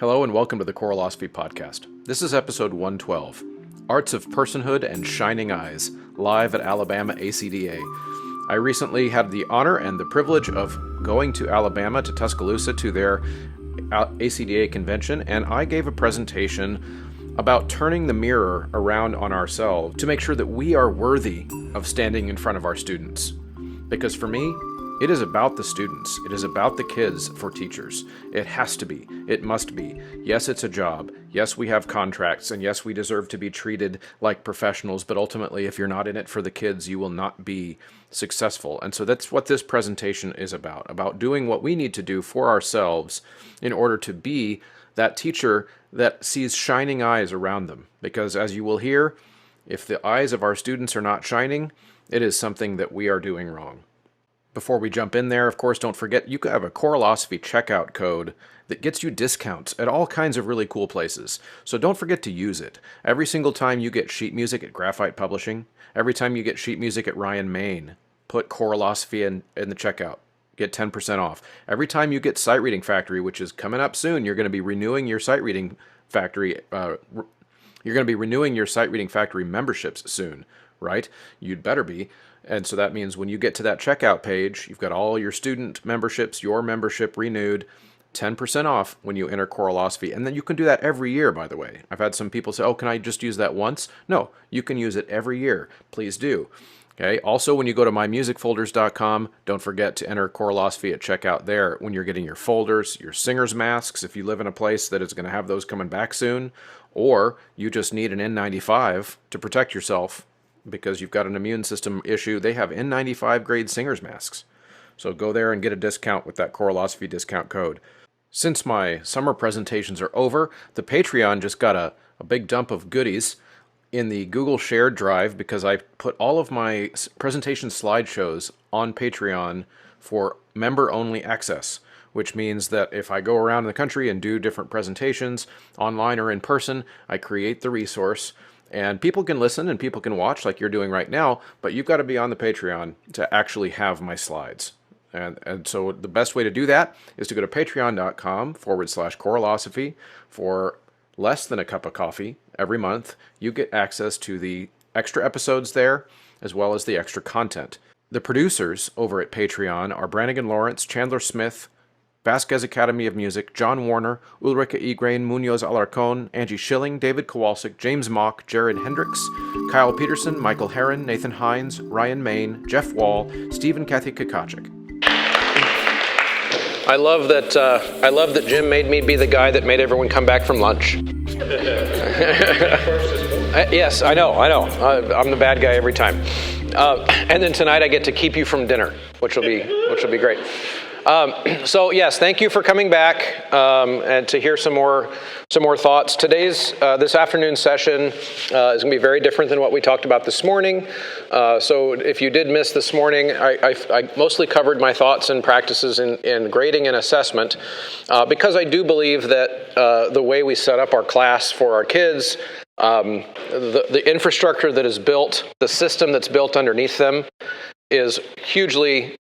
Hello and welcome to the Choralosophy Podcast. This is episode 112, Arts of Personhood and Shining Eyes, live at Alabama ACDA. I recently had the honor and the privilege of going to Alabama, to Tuscaloosa, to their ACDA convention, and I gave a presentation about turning the mirror around on ourselves to make sure that we are worthy of standing in front of our students. Because for me, it is about the students. It is about the kids for teachers. It has to be. It must be. Yes, it's a job. Yes, we have contracts. And yes, we deserve to be treated like professionals. But ultimately, if you're not in it for the kids, you will not be successful. And so that's what this presentation is about doing what we need to do for ourselves in order to be that teacher that sees shining eyes around them. Because as you will hear, if the eyes of our students are not shining, it is something that we are doing wrong. Before we jump in there, of course, don't forget you have a Choralosophy checkout code that gets you discounts at all kinds of really cool places. So don't forget to use it. Every single time you get sheet music at Graphite Publishing, every time you get sheet music at Ryan Main, put Choralosophy in the checkout. Get 10% off. Every time you get Sight Reading Factory, which is coming up soon, you're going to be renewing your Sight Reading Factory. You're going to be renewing your Sight Reading Factory memberships soon, right? You'd better be. And so that means when you get to that checkout page, you've got all your student memberships, your membership renewed, 10% off when you enter Choralosophy. And then you can do that every year, by the way. I've had some people say, oh, can I just use that once? No, you can use it every year. Please do. Okay. Also, when you go to mymusicfolders.com, don't forget to enter Choralosophy at checkout there when you're getting your folders, your singer's masks, if you live in a place that is going to have those coming back soon, or you just need an N95 to protect yourself because you've got an immune system issue. They have N95 grade singer's masks. So go there and get a discount with that Choralosophy discount code. Since my summer presentations are over, the Patreon just got a big dump of goodies in the Google Shared Drive because I put all of my presentation slideshows on Patreon for member-only access, which means that if I go around the country and do different presentations, online or in person, I create the resource. And people can listen and people can watch like you're doing right now, but you've got to be on the Patreon to actually have my slides. And so the best way to do that is to go to patreon.com/Choralosophy. For less than a cup of coffee every month, you get access to the extra episodes there, as well as the extra content. The producers over at Patreon are Brannigan Lawrence, Chandler Smith, Vasquez Academy of Music, John Warner, Ulrika Egrain, Munoz Alarcon, Angie Schilling, David Kowalczyk, James Mock, Jared Hendricks, Kyle Peterson, Michael Herron, Nathan Hines, Ryan Main, Jeff Wall, Stephen Kathy Kakachik. I love that Jim made me be the guy that made everyone come back from lunch. Yes, I know. I'm the bad guy every time. And then tonight I get to keep you from dinner, which will be great. So yes, thank you for coming back and to hear some more thoughts. This afternoon session is going to be very different than what we talked about this morning. So if you did miss this morning, I mostly covered my thoughts and practices in grading and assessment because I do believe that the way we set up our class for our kids, the infrastructure that is built, the system that's built underneath them is hugely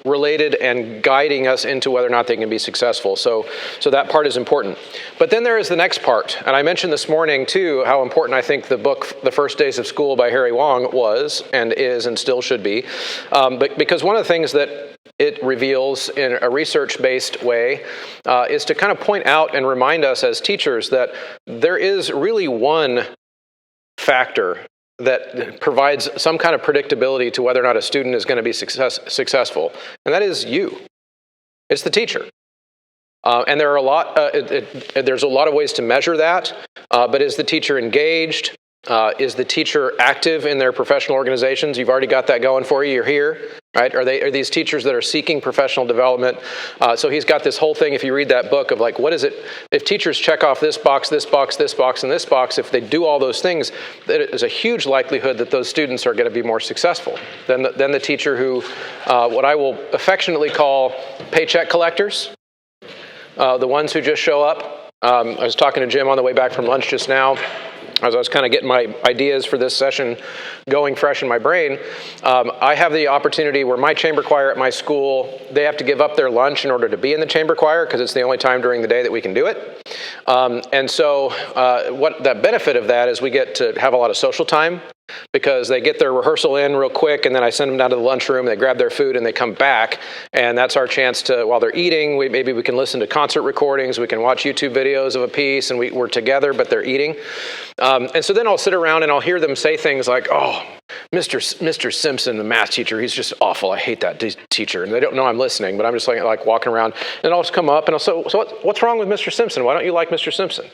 related and guiding us into whether or not they can be successful. So that part is important. But then there is the next part. And I mentioned this morning, too, how important I think the book, The First Days of School by Harry Wong was and is and still should be. But because one of the things that it reveals in a research-based way is to kind of point out and remind us as teachers that there is really one factor that provides some kind of predictability to whether or not a student is going to be successful, and that is you. It's the teacher. And there are there's a lot of ways to measure that, but is the teacher engaged? Is the teacher active in their professional organizations? You've already got that going for you. You're here, right? Are these teachers that are seeking professional development? So he's got this whole thing, if you read that book, of like, what is it? If teachers check off this box, this box, this box, and this box, if they do all those things, there's a huge likelihood that those students are going to be more successful than the teacher who, what I will affectionately call paycheck collectors, the ones who just show up. I was talking to Jim on the way back from lunch just now. as I was kind of getting my ideas for this session going fresh in my brain, I have the opportunity where my chamber choir at my school, they have to give up their lunch in order to be in the chamber choir because it's the only time during the day that we can do it. And so what the benefit of that is we get to have a lot of social time, because they get their rehearsal in real quick, and then I send them down to the lunchroom, they grab their food, and they come back, and that's our chance to, while they're eating, maybe we can listen to concert recordings, we can watch YouTube videos of a piece, and we're together, but they're eating. And so then I'll sit around and I'll hear them say things like, oh, Mr. Simpson, the math teacher, he's just awful. I hate that teacher. And they don't know I'm listening, but I'm just like walking around, and I'll just come up and I'll say, so what's wrong with Mr. Simpson? Why don't you like Mr. Simpson?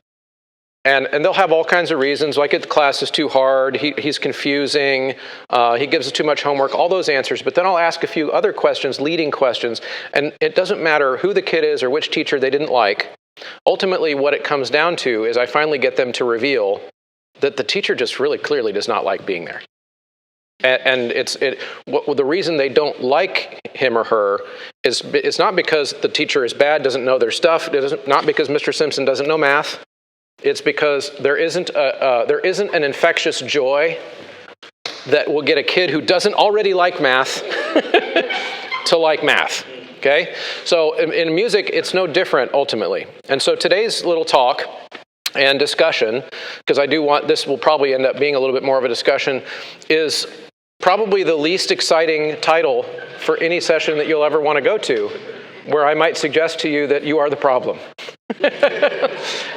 And they'll have all kinds of reasons, like the class is too hard, he's confusing, he gives us too much homework, all those answers. But then I'll ask a few other questions, leading questions, and it doesn't matter who the kid is or which teacher they didn't like. Ultimately, what it comes down to is I finally get them to reveal that the teacher just really clearly does not like being there. And the reason they don't like him or her is it's not because the teacher is bad, doesn't know their stuff, not because Mr. Simpson doesn't know math. It's because there isn't an infectious joy that will get a kid who doesn't already like math to like math, okay? So in music, it's no different ultimately. And so today's little talk and discussion, because I do want, this will probably end up being a little bit more of a discussion, is probably the least exciting title for any session that you'll ever want to go to, where I might suggest to you that you are the problem.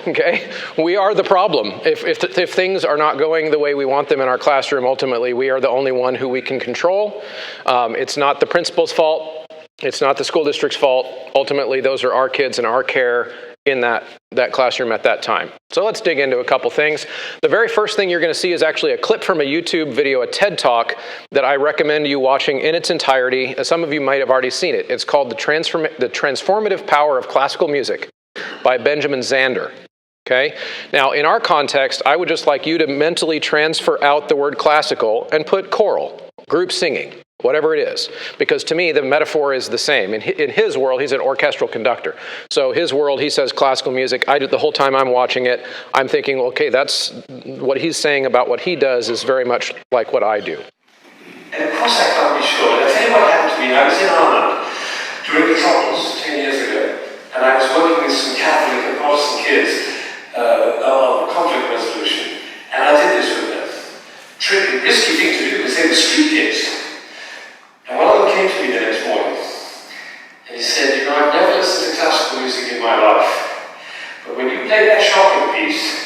Okay, we are the problem. If things are not going the way we want them in our classroom, ultimately we are the only one who we can control. It's not the principal's fault. It's not the school district's fault. Ultimately, those are our kids and our care in that classroom at that time. So let's dig into a couple things. The very first thing you're going to see is actually a clip from a YouTube video, a TED Talk, that I recommend you watching in its entirety. Some of you might have already seen it. It's called The Transformative Power of Classical Music by Benjamin Zander. Okay? Now, in our context, I would just like you to mentally transfer out the word classical and put choral, group singing, whatever it is. Because to me, the metaphor is the same. In his world, he's an orchestral conductor. So his world, he says classical music. The whole time I'm watching it, I'm thinking, okay, that's what he's saying about what he does is very much like what I do. And of course I can't be sure. I'll tell you what happened to me. I was in Ireland during the Troubles 10 years ago, and I was working with some Catholic and Protestant kids on conflict resolution, and I did this with them. Tricky, risky thing to do because they were street kids. And one of them came to me the next morning, and he said, you know, I've never listened to classical music in my life, but when you played that shocking piece,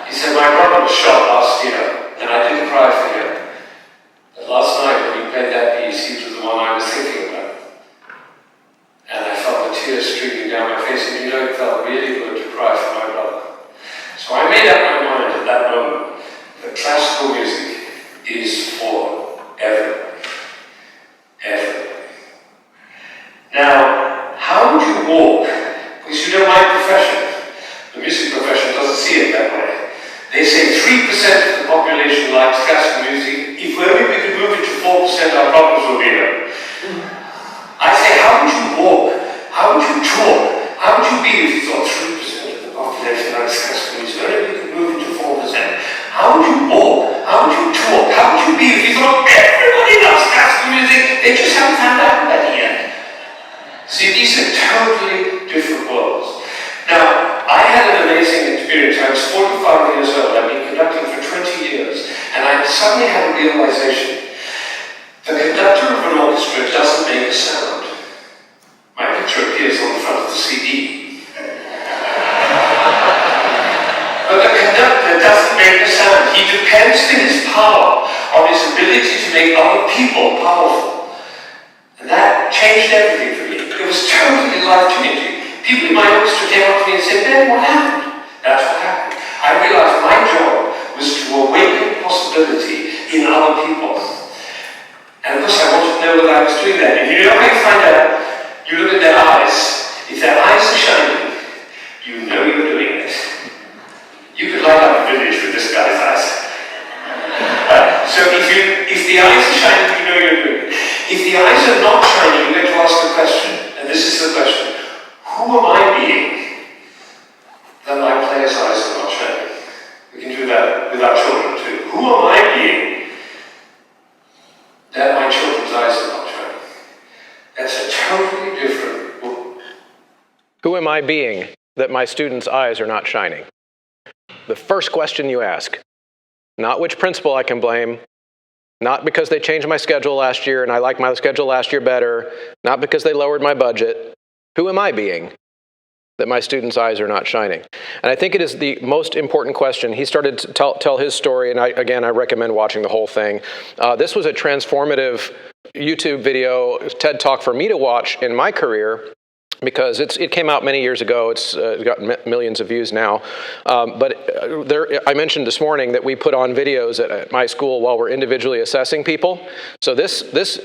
he said, my brother was shot last year, and I didn't cry for him. But last night when you played that piece, he was the one I was thinking about. And I felt the tears streaming down my face, and you know, it felt really good to cry for my brother. So I made up my mind at that moment that classical music is for everyone. Everyone. Now, how would you walk? Because you know my profession, the music profession doesn't see it that way. They say 3% of the population likes classical music. If only we could move it to 4%, our problems will be there. I say, how would you walk? How would you talk? How would you be if you thought 3% of the population likes classical music? Only we could move it to 4%. How would you walk? How would you talk? How would you be if you thought everybody loves classical music? They just haven't found out about it yet. See, these are totally different worlds. Now, I had an amazing experience. I was 45 years old. I've been conducting for 20 years. And I suddenly had a realization. The conductor of an orchestra doesn't make a sound. My picture appears on the front of the CD. But the conductor doesn't make a sound. He depends for his power on his ability to make other people powerful. And that changed everything for me. It was totally life-changing. People in my orchestra came up to me and said, Ben, what happened? That's what happened. I realized my job was to awaken possibility in other people. And of course I wanted to know whether I was doing that. And you know how you find out? You look at their eyes. If their eyes are shining, you know you're doing it. You could light up a village with this guy's eyes. So if the eyes are shining, you know you're doing it. If the eyes are not shining, you have to ask a question. And this is the question. Who am I being that my player's eyes are not shining? Who am I being that my students' eyes are not shining? The first question you ask. Not which principal I can blame. Not because they changed my schedule last year and I liked my schedule last year better. Not because they lowered my budget. Who am I being that my students' eyes are not shining? And I think it is the most important question. He started to tell his story, and I recommend watching the whole thing. This was a transformative YouTube video, TED Talk for me to watch in my career, because it came out many years ago. It's got millions of views now. I mentioned this morning that we put on videos at my school while we're individually assessing people. So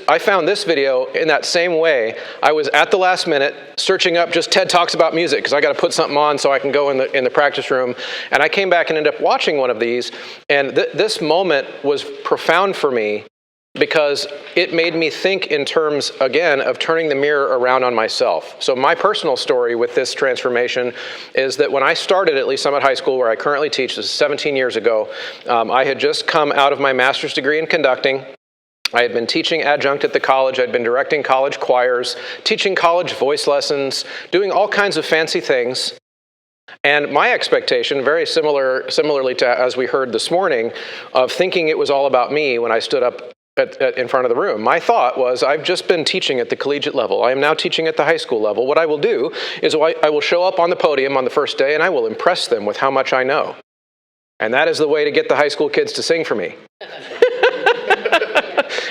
I found this video in that same way. I was at the last minute searching up just TED Talks about music because I got to put something on so I can go in the practice room. And I came back and ended up watching one of these. And this moment was profound for me, because it made me think in terms, again, of turning the mirror around on myself. So my personal story with this transformation is that when I started at Lee's Summit High School, where I currently teach, this is 17 years ago, I had just come out of my master's degree in conducting. I had been teaching adjunct at the college. I'd been directing college choirs, teaching college voice lessons, doing all kinds of fancy things. And my expectation, very similarly to as we heard this morning, of thinking it was all about me when I stood up in front of the room. My thought was, I've just been teaching at the collegiate level. I am now teaching at the high school level. What I will do is I will show up on the podium on the first day and I will impress them with how much I know. And that is the way to get the high school kids to sing for me.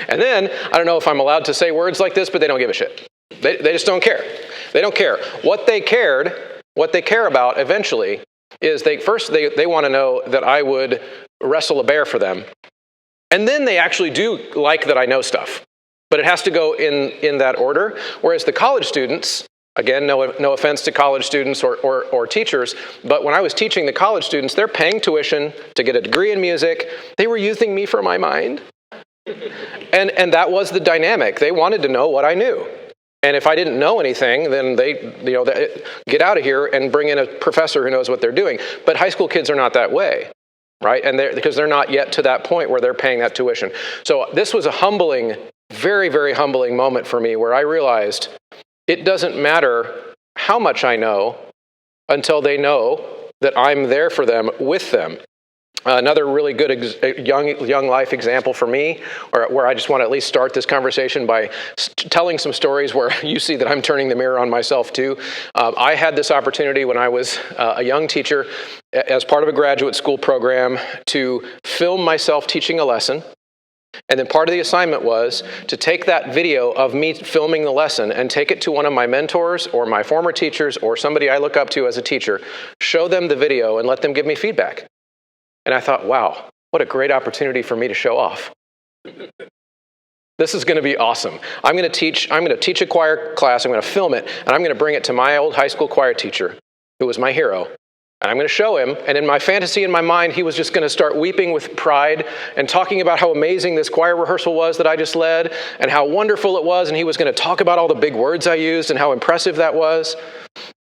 And then, I don't know if I'm allowed to say words like this, but they don't give a shit. They just don't care. They don't care. What they care about eventually is they want to know that I would wrestle a bear for them. And then they actually do like that I know stuff. But it has to go in that order. Whereas the college students, again, no offense to college students or teachers, but when I was teaching the college students, they're paying tuition to get a degree in music. They were using me for my mind. And that was the dynamic. They wanted to know what I knew. And if I didn't know anything, then they get out of here and bring in a professor who knows what they're doing. But high school kids are not that way. Right? And because they're not yet to that point where they're paying that tuition. So this was a humbling, very, very humbling moment for me where I realized it doesn't matter how much I know until they know that I'm there for them, with them. Another really good young life example for me, or where I just want to at least start this conversation by telling some stories where you see that I'm turning the mirror on myself too. I had this opportunity when I was a young teacher as part of a graduate school program to film myself teaching a lesson. And then part of the assignment was to take that video of me filming the lesson and take it to one of my mentors or my former teachers or somebody I look up to as a teacher, show them the video and let them give me feedback. And I thought, wow, what a great opportunity for me to show off. This is going to be awesome. I'm going to teach a choir class. I'm going to film it, and I'm going to bring it to my old high school choir teacher, who was my hero. And I'm going to show him, and in my fantasy, in my mind, he was just going to start weeping with pride and talking about how amazing this choir rehearsal was that I just led, and how wonderful it was, and he was going to talk about all the big words I used and how impressive that was.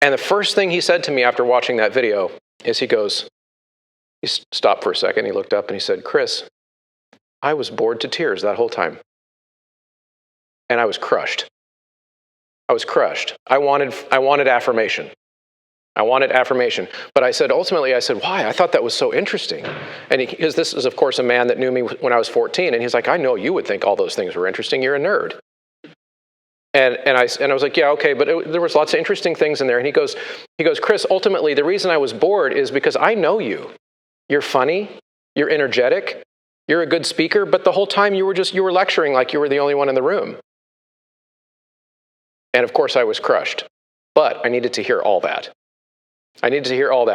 And the first thing he said to me after watching that video is he stopped for a second, he looked up and he said, "Chris, I was bored to tears that whole time." And I was crushed. I wanted affirmation. But I said, ultimately, why? I thought that was so interesting. And because this is, of course, a man that knew me when I was 14. And he's like, "I know you would think all those things were interesting. You're a nerd." And I was like, yeah, okay, but there was lots of interesting things in there. And he goes, "Chris, ultimately, the reason I was bored is because I know you. You're funny, you're energetic, you're a good speaker, but the whole time you were lecturing like you were the only one in the room." And of course I was crushed, but I needed to hear all that.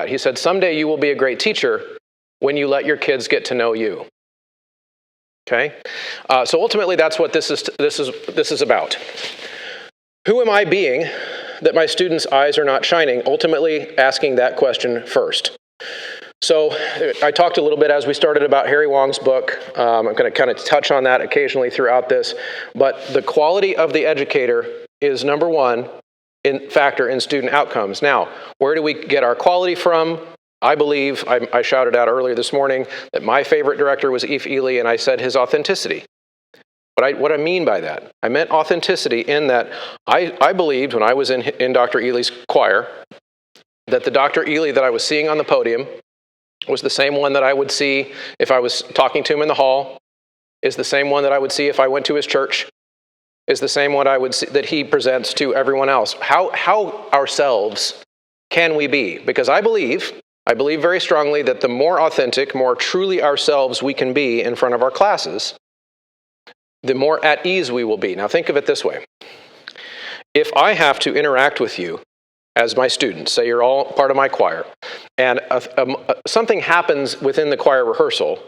He said, "Someday you will be a great teacher when you let your kids get to know you." Okay? So ultimately that's what this is about. Who am I being that my students' eyes are not shining? Ultimately asking that question first. So I talked a little bit as we started about Harry Wong's book. I'm going to kind of touch on that occasionally throughout this. But the quality of the educator is number one factor in student outcomes. Now, where do we get our quality from? I believe, I shouted out earlier this morning that my favorite director was Eve Ely, and I said his authenticity. What I mean by that, I meant authenticity in that I believed when I was in Dr. Ely's choir that the Dr. Ely that I was seeing on the podium was the same one that I would see if I was talking to him in the hall, is the same one that I would see if I went to his church, is the same one I would see that he presents to everyone else. How ourselves can we be? Because I believe very strongly that the more authentic, more truly ourselves we can be in front of our classes, the more at ease we will be. Now think of it this way. If I have to interact with you as my students, say you're all part of my choir, and something happens within the choir rehearsal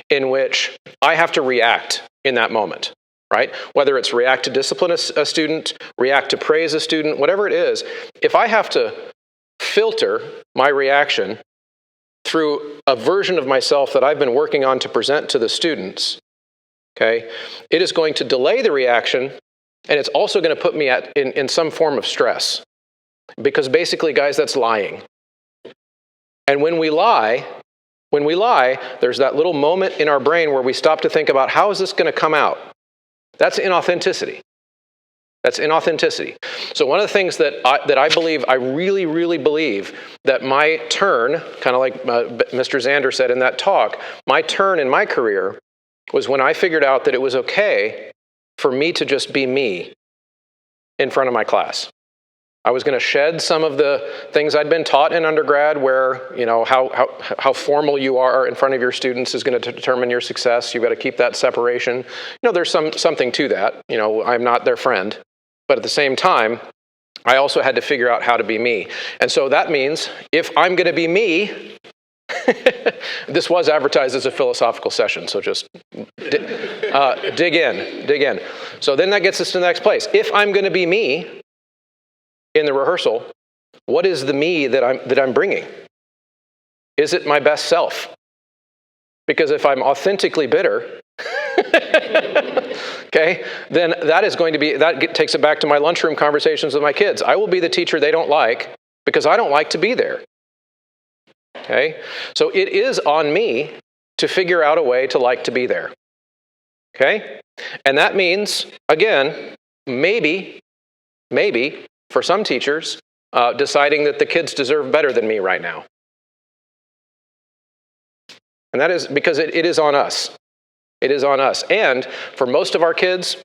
in which I have to react in that moment, right? Whether it's react to discipline a student, react to praise a student, whatever it is, if I have to filter my reaction through a version of myself that I've been working on to present to the students, okay, it is going to delay the reaction, and it's also going to put me in some form of stress. Because basically, guys, that's lying. And when we lie, there's that little moment in our brain where we stop to think about how is this going to come out? That's inauthenticity. So one of the things that I believe, I really, really believe that my turn, kind of like Mr. Zander said in that talk, my turn in my career was when I figured out that it was okay for me to just be me in front of my class. I was going to shed some of the things I'd been taught in undergrad where, you know, how formal you are in front of your students is going to determine your success. You've got to keep that separation. You know, there's something to that. You know, I'm not their friend. But at the same time, I also had to figure out how to be me. And so that means if I'm going to be me, this was advertised as a philosophical session, so just dig in. So then that gets us to the next place. If I'm going to be me in the rehearsal, what is the me that I'm bringing? Is it my best self? Because if I'm authentically bitter, okay, then that takes it back to my lunchroom conversations with my kids. I will be the teacher they don't like because I don't like to be there. Okay, so it is on me to figure out a way to like to be there. Okay, and that means, again, maybe, for some teachers, deciding that the kids deserve better than me right now. And that is because it is on us. It is on us. And for most of our kids,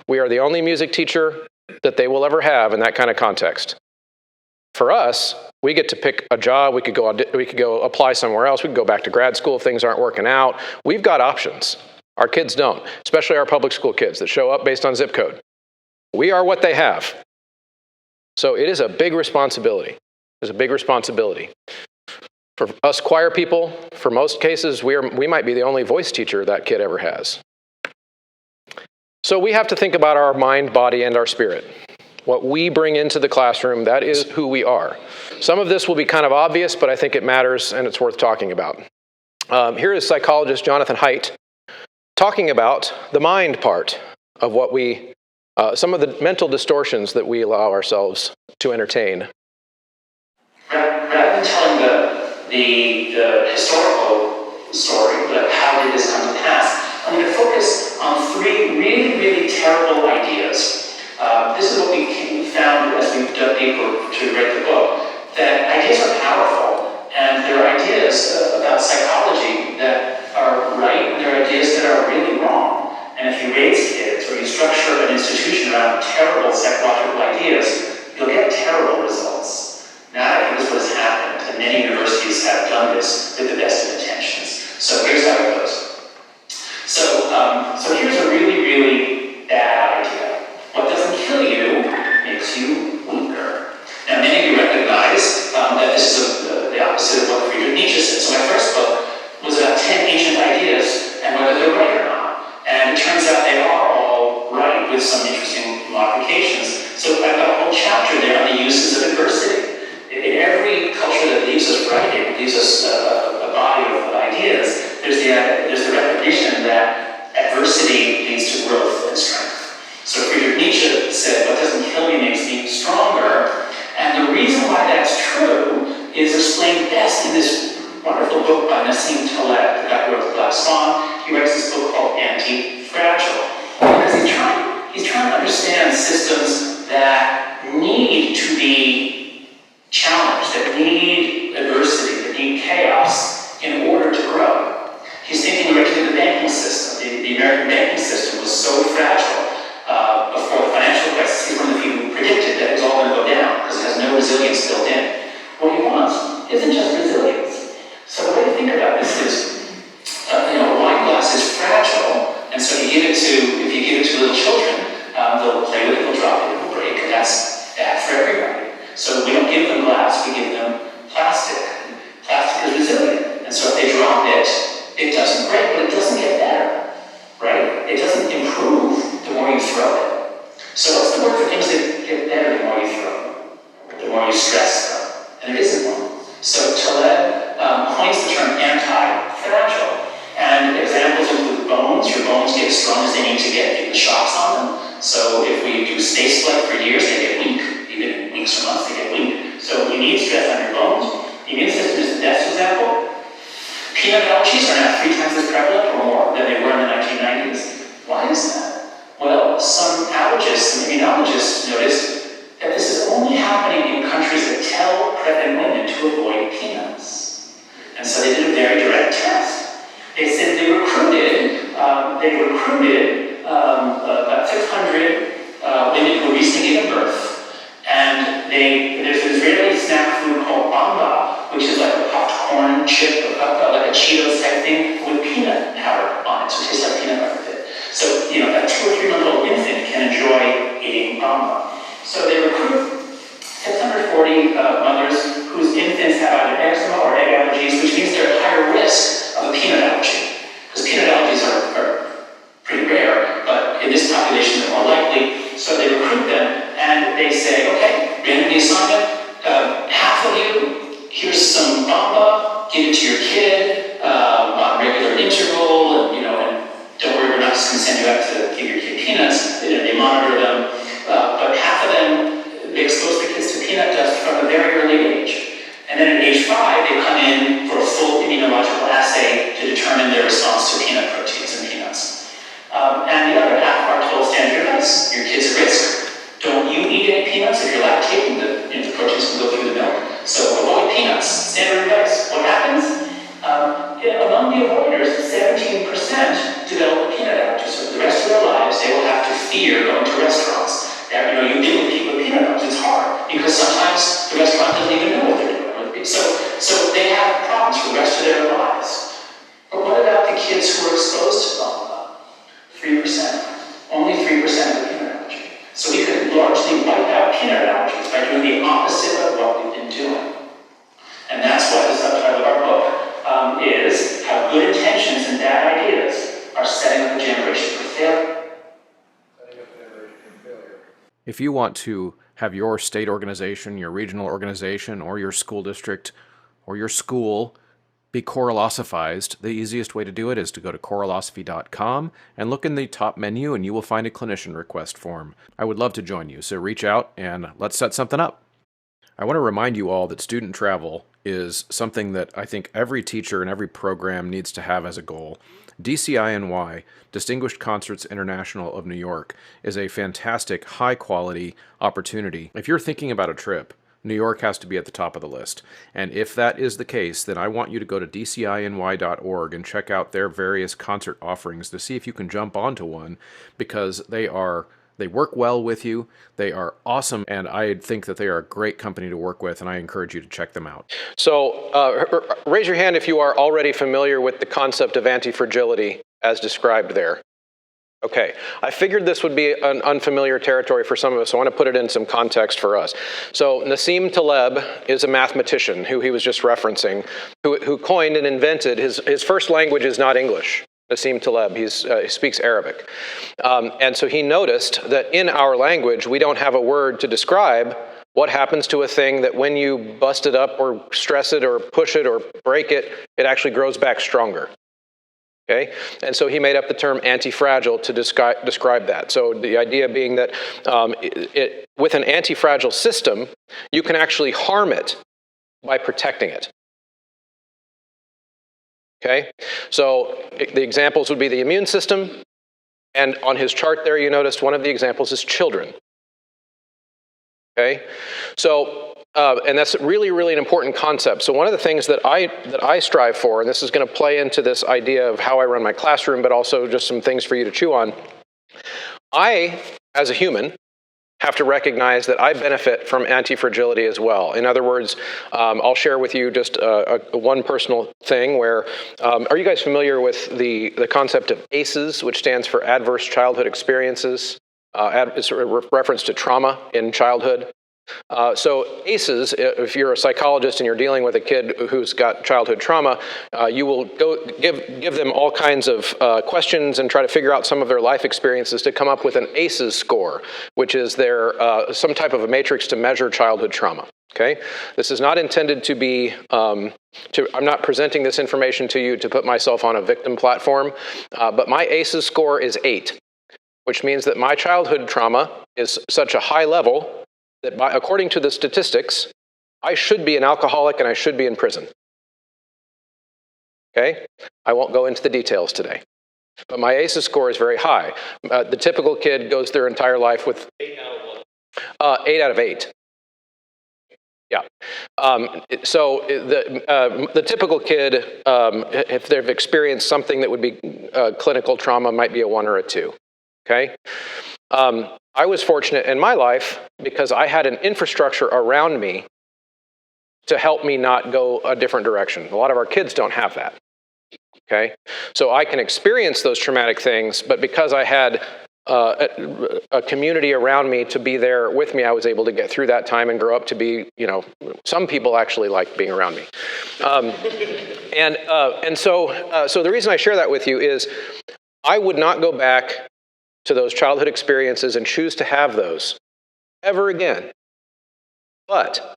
we are the only music teacher that they will ever have in that kind of context. For us, we get to pick a job. We could go apply somewhere else. We could go back to grad school if things aren't working out. We've got options. Our kids don't, especially our public school kids that show up based on zip code. We are what they have. So it is a big responsibility. It's a big responsibility. For us choir people, for most cases, we might be the only voice teacher that kid ever has. So we have to think about our mind, body, and our spirit. What we bring into the classroom, that is who we are. Some of this will be kind of obvious, but I think it matters and it's worth talking about. Here is psychologist Jonathan Haidt talking about the mind part of what some of the mental distortions that we allow ourselves to entertain. Rather than telling the historical story, like how did this come to pass, I'm going to focus on three really, really terrible ideas. This is what we found as we dug deeper to write the book, that ideas are powerful, and there are ideas about psychology that are right, and there are ideas that are really wrong. And if you raise kids or you structure an institution around terrible psychological ideas, you'll get terrible results. Now, here's what has happened, and many universities have done this with the best of intentions. So here's how it goes. So here's a really, really bad idea. What doesn't kill you makes you weaker. Now, many of you recognize that this is the opposite of what Friedrich Nietzsche said. So my first book was about 10 ancient ideas and whether they're right or not. And it turns out they are all right with some interesting modifications. So I've got a whole chapter there on the uses of adversity. In every culture that leaves us writing, leaves us a body of ideas, there's the recognition that adversity leads to growth and strength. So Friedrich Nietzsche said, what doesn't kill me makes me stronger. And the reason why that's true is explained best in this wonderful book by Nassim Taleb, the guy who wrote The Black Swan. He writes this book called Anti-Fragile. What does He's trying to understand systems that need to be challenged, that need adversity, that need chaos in order to grow. He's thinking directly of the banking system. The American banking system was so fragile before the financial crisis. He's one of the people who predicted that it was all going to go down because it has no resilience built in. What he wants isn't just resilience. So the way to think about this is, a wine glass is fragile, and so if you give it to little children, they'll play with it, they'll drop it, it'll break, and that's bad for everybody. So we don't give them glass, we give them plastic. Plastic is resilient, and so if they drop it, it doesn't break, but it doesn't get better, right? It doesn't improve the more you throw it. So what's the word for things that get better the more you throw them? The more you stress them? And it isn't one. So Taleb coins the term anti-fragile. And examples include bones. Your bones get as strong as they need to get the shocks on them. So if we do space flight for years, they get weak. Even in weeks or months, they get weak. So you need stress on your bones. The immune system is the best example. Peanut allergies are now 3 times as prevalent or more than they were in the 1990s. Why is that? Well, some allergists, some immunologists noticed that this is only happening in countries that tell pregnant women to avoid peanuts. And so they did a very direct test. They said they recruited about 600 women who recently given birth, and there's an Israeli snack food called bamba, which is like a popcorn chip, like a Cheetos type thing with peanut powder on it, so it tastes like peanut butter bit. So, a 2 or 3 month old infant can enjoy eating bamba. So they recruit 640 mothers whose infants have either eczema or egg allergies, which means they're at higher risk of a peanut allergy. Because peanut allergies are pretty rare, but in this population they're more likely. So they recruit them and they say, okay, randomly assignment, half of you, here's some bamba, give it to your kid on regular interval, and don't worry, we're not just going to send you out to give your kid peanuts. They monitor them, but half of them, they expose the kids to peanut dust from a very early age. And then at age 5, they come in for a full immunological assay to determine their response to peanut proteins and peanuts. And the other half are told, stand your advice. Your kid's at risk. Don't you eat any peanuts if you're lactating. The proteins can go through the milk. So avoid peanuts. Standard advice. What happens? Among the avoiders, 17% develop a peanut allergy. So for the rest of their lives, they will have to fear going to restaurants. You deal with people with peanut allergies. It's hard because sometimes the restaurant doesn't even know what they're doing. So they have problems for the rest of their lives. But what about the kids who are exposed to bamba? 3%. Only 3% of peanut allergy. So we could largely wipe out peanut allergies by doing the opposite of what we've been doing. And that's why the subtitle of our book is How Good Intentions and Bad Ideas Are Setting Up a Generation for Failure. If you want to have your state organization, your regional organization, or your school district, or your school be Coralossified, the easiest way to do it is to go to coralosophy.com and look in the top menu and you will find a clinician request form. I would love to join you, so reach out and let's set something up. I want to remind you all that student travel is something that I think every teacher and every program needs to have as a goal. DCINY, Distinguished Concerts International of New York, is a fantastic, high-quality opportunity. If you're thinking about a trip, New York has to be at the top of the list. And if that is the case, then I want you to go to dciny.org and check out their various concert offerings to see if you can jump onto one, because they work well with you, they are awesome, and I think that they are a great company to work with, and I encourage you to check them out. So raise your hand if you are already familiar with the concept of anti-fragility as described there. Okay, I figured this would be an unfamiliar territory for some of us, so I want to put it in some context for us. So Nassim Taleb is a mathematician who he was just referencing, who coined and invented, his first language is not English. Nassim Taleb, he speaks Arabic. And so he noticed that in our language, we don't have a word to describe what happens to a thing that when you bust it up or stress it or push it or break it, it actually grows back stronger. Okay? And so he made up the term anti-fragile to describe that. So the idea being that with an anti-fragile system, you can actually harm it by protecting it. Okay? So the examples would be the immune system And on his chart there, you noticed one of the examples is children. Okay? So, and that's really, really an important concept. So one of the things that I strive for, and this is going to play into this idea of how I run my classroom, but also just some things for you to chew on. I, as a human, have to recognize that I benefit from anti-fragility as well. In other words, I'll share with you just one personal thing where, are you guys familiar with the concept of ACEs, which stands for Adverse Childhood Experiences? It's a reference to trauma in childhood. So ACEs, if you're a psychologist and you're dealing with a kid who's got childhood trauma, you will go give them all kinds of questions and try to figure out some of their life experiences to come up with an ACEs score, which is their some type of a matrix to measure childhood trauma. Okay, this is not intended to be. I'm not presenting this information to you to put myself on a victim platform, but my ACEs score is 8, which means that my childhood trauma is such a high level that according to the statistics, I should be an alcoholic and I should be in prison. Okay? I won't go into the details today. But my ACEs score is very high. The typical kid goes their entire life with 8 out of 8. Yeah. So the typical kid, if they've experienced something that would be clinical trauma, might be a 1 or a 2. Okay? I was fortunate in my life because I had an infrastructure around me to help me not go a different direction. A lot of our kids don't have that. Okay? So I can experience those traumatic things, but because I had a community around me to be there with me, I was able to get through that time and grow up to be, some people actually like being around me. And so the reason I share that with you is I would not go back to those childhood experiences and choose to have those ever again. But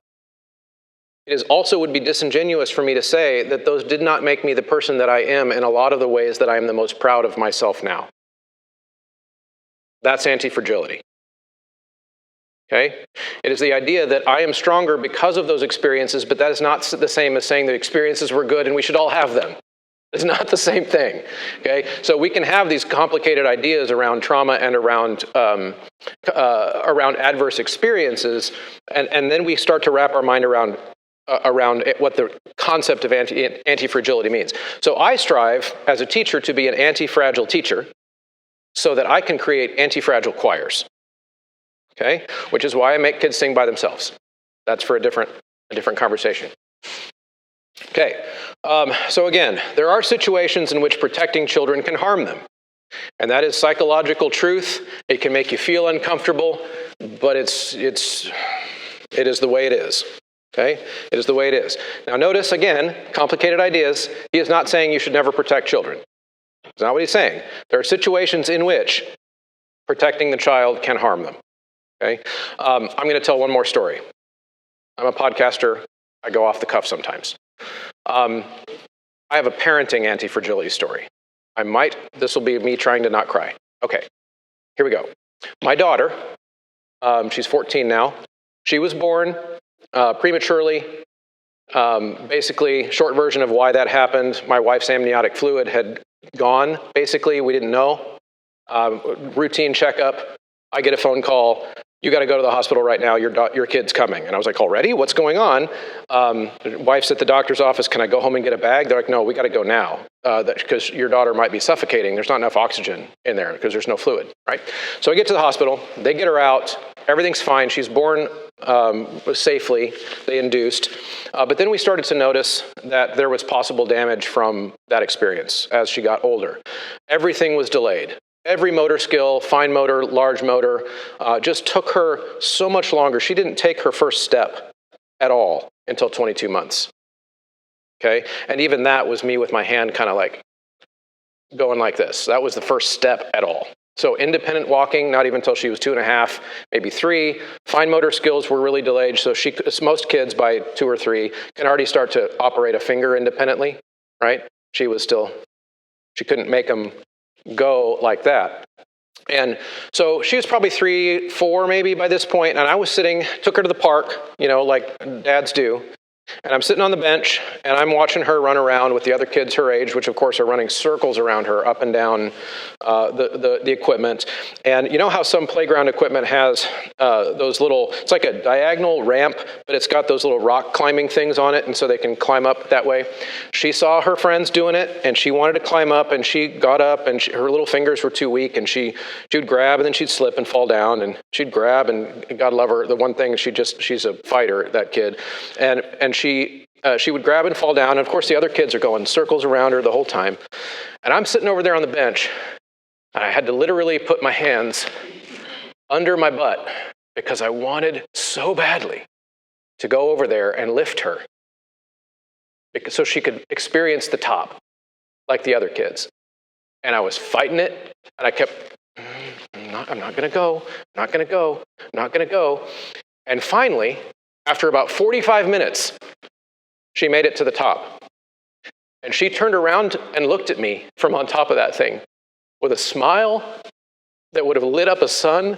it is also would be disingenuous for me to say that those did not make me the person that I am in a lot of the ways that I am the most proud of myself now. That's anti-fragility. Okay? It is the idea that I am stronger because of those experiences, but that is not the same as saying the experiences were good and we should all have them. It's not the same thing, okay? So we can have these complicated ideas around trauma and around adverse experiences, and then we start to wrap our mind around what the concept of anti-fragility means. So I strive as a teacher to be an anti-fragile teacher so that I can create anti-fragile choirs, okay? Which is why I make kids sing by themselves. That's for a different conversation. Okay, so again, there are situations in which protecting children can harm them. And that is psychological truth. It can make you feel uncomfortable, but it is the way it is. Okay? It is the way it is. Now notice, again, complicated ideas. He is not saying you should never protect children. That's not what he's saying. There are situations in which protecting the child can harm them. Okay? I'm going to tell one more story. I'm a podcaster. I go off the cuff sometimes. I have a parenting anti-fragility story. This will be me trying to not cry. Okay, here we go. My daughter, she's 14 now. She was born prematurely. Basically, short version of why that happened, my wife's amniotic fluid had gone. Basically, we didn't know. Routine checkup. I get a phone call. You got to go to the hospital right now. Your kid's coming. And I was like, already? What's going on? Wife's at the doctor's office. Can I go home and get a bag? They're like, no, we got to go now because your daughter might be suffocating. There's not enough oxygen in there because there's no fluid, right? So I get to the hospital. They get her out. Everything's fine. She's born safely. They induced. But then we started to notice that there was possible damage from that experience as she got older. Everything was delayed. Every motor skill, fine motor, large motor, just took her so much longer. She didn't take her first step at all until 22 months. Okay? And even that was me with my hand kind of like going like this. That was the first step at all. So independent walking, not even until she was 2.5, maybe 3. Fine motor skills were really delayed. So most kids by 2 or 3 can already start to operate a finger independently, right? She couldn't make them go like that. And so she was probably 3, 4 maybe by this point, and I was took her to the park, like dads do, And I'm sitting on the bench, and I'm watching her run around with the other kids her age, which of course are running circles around her up and down the equipment. And you know how some playground equipment has those little, it's like a diagonal ramp, but it's got those little rock climbing things on it, and so they can climb up that way. She saw her friends doing it, and she wanted to climb up, and she got up, and her little fingers were too weak, and she would grab, and then she'd slip and fall down, and she'd grab, and God love her, the one thing, she's a fighter, that kid. And she would grab and fall down, and of course the other kids are going circles around her the whole time. And I'm sitting over there on the bench, and I had to literally put my hands under my butt because I wanted so badly to go over there and lift her so she could experience the top like the other kids. And I was fighting it, and I kept, I'm not going to go, I'm not going to go, I'm not going to go. And finally, after about 45 minutes, she made it to the top. And she turned around and looked at me from on top of that thing with a smile that would have lit up a sun.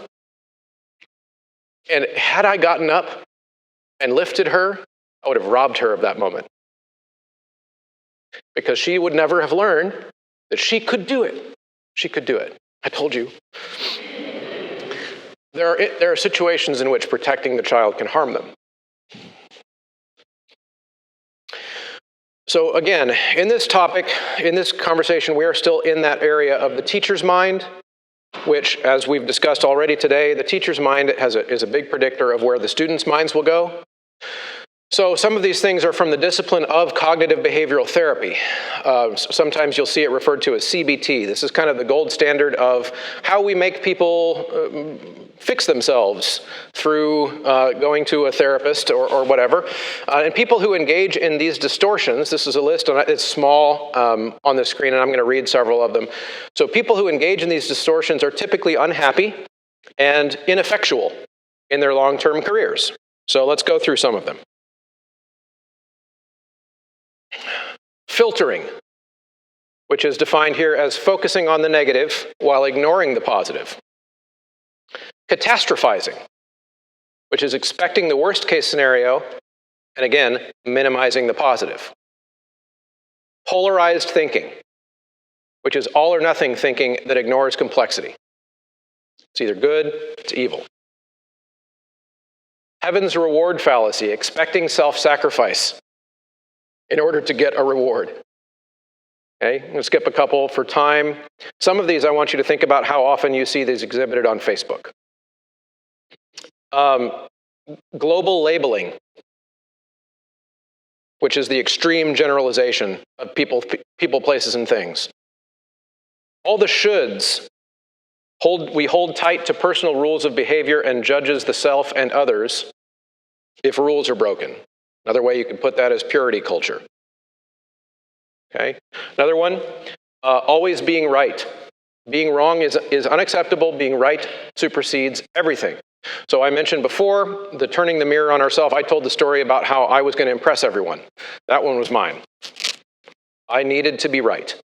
And had I gotten up and lifted her, I would have robbed her of that moment. Because she would never have learned that she could do it. She could do it. I told you. There are situations in which protecting the child can harm them. So again, in this topic, in this conversation, we are still in that area of the teacher's mind, which, as we've discussed already today, the teacher's mind is a big predictor of where the students' minds will go. So some of these things are from the discipline of cognitive behavioral therapy. Sometimes you'll see it referred to as CBT. This is kind of the gold standard of how we make people fix themselves through going to a therapist or whatever. And people who engage in these distortions, this is a list, it's small on the screen, and I'm going to read several of them. So people who engage in these distortions are typically unhappy and ineffectual in their long-term careers. So let's go through some of them. Filtering, which is defined here as focusing on the negative while ignoring the positive. Catastrophizing, which is expecting the worst case scenario and again, minimizing the positive. Polarized thinking, which is all or nothing thinking that ignores complexity. It's either good, it's evil. Heaven's reward fallacy, expecting self-sacrifice in order to get a reward. Okay, I'm going to skip a couple for time. Some of these I want you to think about how often you see these exhibited on Facebook. Global labeling, which is the extreme generalization of people, places, and things. All the shoulds, we hold tight to personal rules of behavior and judges the self and others if rules are broken. Another way you could put that is purity culture. Okay. Another one, always being right. Being wrong is unacceptable. Being right supersedes everything. So I mentioned before, the turning the mirror on ourselves. I told the story about how I was going to impress everyone. That one was mine. I needed to be right.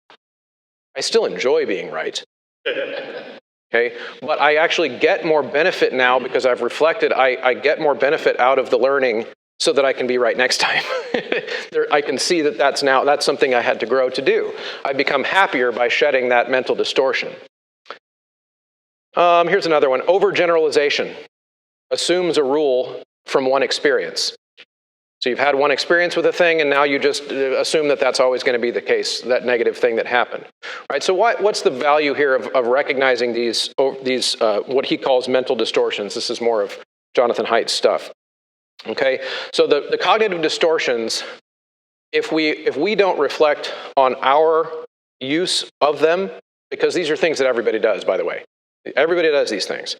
I still enjoy being right. Okay, but I actually get more benefit now because I've reflected. I get more benefit out of the learning so that I can be right next time. I can see that that's something I had to grow to do. I become happier by shedding that mental distortion. Here's another one. Overgeneralization assumes a rule from one experience. So you've had one experience with a thing, and now you just assume that that's always going to be the case, that negative thing that happened. Right? So what's the value here of recognizing these what he calls mental distortions? This is more of Jonathan Haidt's stuff. Okay, so the cognitive distortions, if we don't reflect on our use of them, because these are things that everybody does, by the way. Everybody does these things.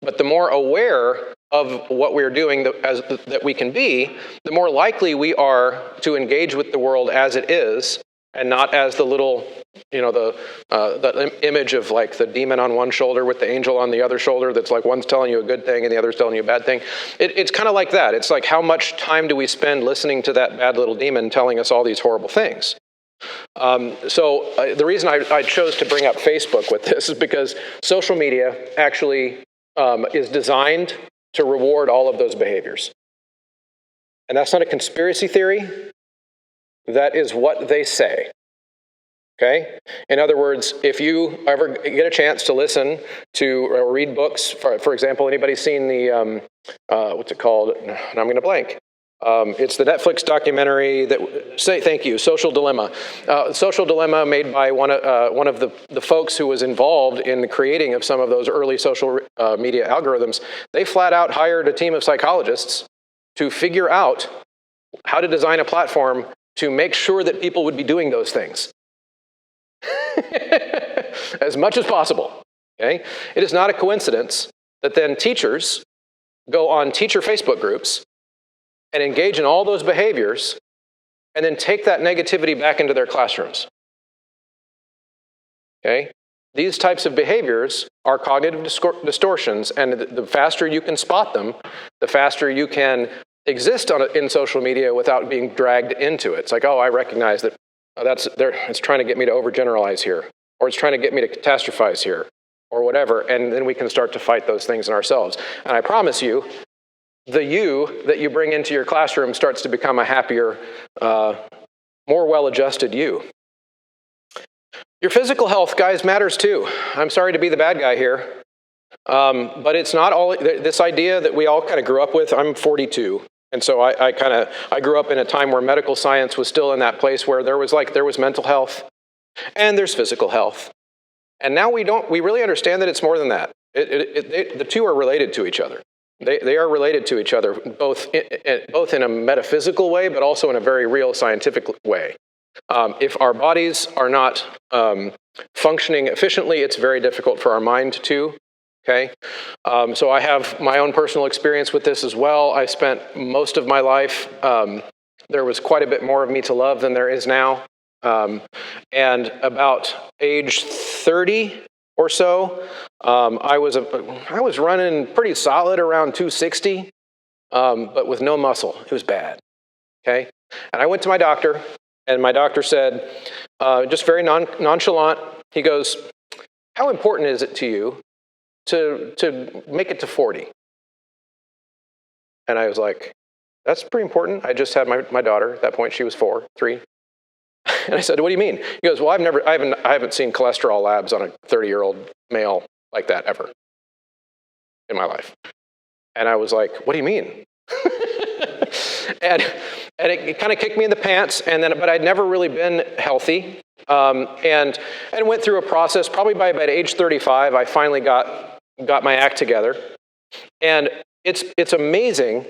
But the more aware of what we're doing that we can be, the more likely we are to engage with the world as it is, and not as the little, the image of like the demon on one shoulder with the angel on the other shoulder that's like one's telling you a good thing and the other's telling you a bad thing. It's kind of like that. It's like how much time do we spend listening to that bad little demon telling us all these horrible things? The reason I chose to bring up Facebook with this is because social media actually is designed to reward all of those behaviors. And that's not a conspiracy theory. That is what they say. Okay? In other words, if you ever get a chance to listen to or read books, for example, anybody seen the, what's it called? And I'm going to blank. It's the Netflix documentary thank you, Social Dilemma. Social Dilemma, made by one of the folks who was involved in the creating of some of those early social media algorithms. They flat out hired a team of psychologists to figure out how to design a platform to make sure that people would be doing those things. As much as possible. Okay? It is not a coincidence that then teachers go on teacher Facebook groups and engage in all those behaviors and then take that negativity back into their classrooms. Okay? These types of behaviors are cognitive distortions, and the faster you can spot them, the faster you can exist in social media without being dragged into it. It's like, oh, I recognize that it's trying to get me to overgeneralize here, or it's trying to get me to catastrophize here, or whatever, and then we can start to fight those things in ourselves. And I promise you, the you that you bring into your classroom starts to become a happier, more well-adjusted you. Your physical health, guys, matters too. I'm sorry to be the bad guy here, but it's not all this idea that we all kind of grew up with. I'm 42. And so I grew up in a time where medical science was still in that place where there was mental health and there's physical health. And now we really understand that it's more than that. The two are related to each other. They are related to each other, both in a metaphysical way, but also in a very real scientific way. If our bodies are not functioning efficiently, it's very difficult for our mind to. Okay, so I have my own personal experience with this as well. I spent most of my life, there was quite a bit more of me to love than there is now. And about age 30 or so, I was running pretty solid around 260, but with no muscle. It was bad. Okay, and I went to my doctor, and my doctor said, just very nonchalant, he goes, "How important is it to you to make it to 40? And I was like, that's pretty important. I just had my daughter. At that point, she was 3. And I said, what do you mean? He goes, well, I haven't seen cholesterol labs on a 30-year-old male like that ever in my life. And I was like, what do you mean? and it kind of kicked me in the pants. But I'd never really been healthy. And went through a process. Probably by about age 35, I finally got my act together. And it's amazing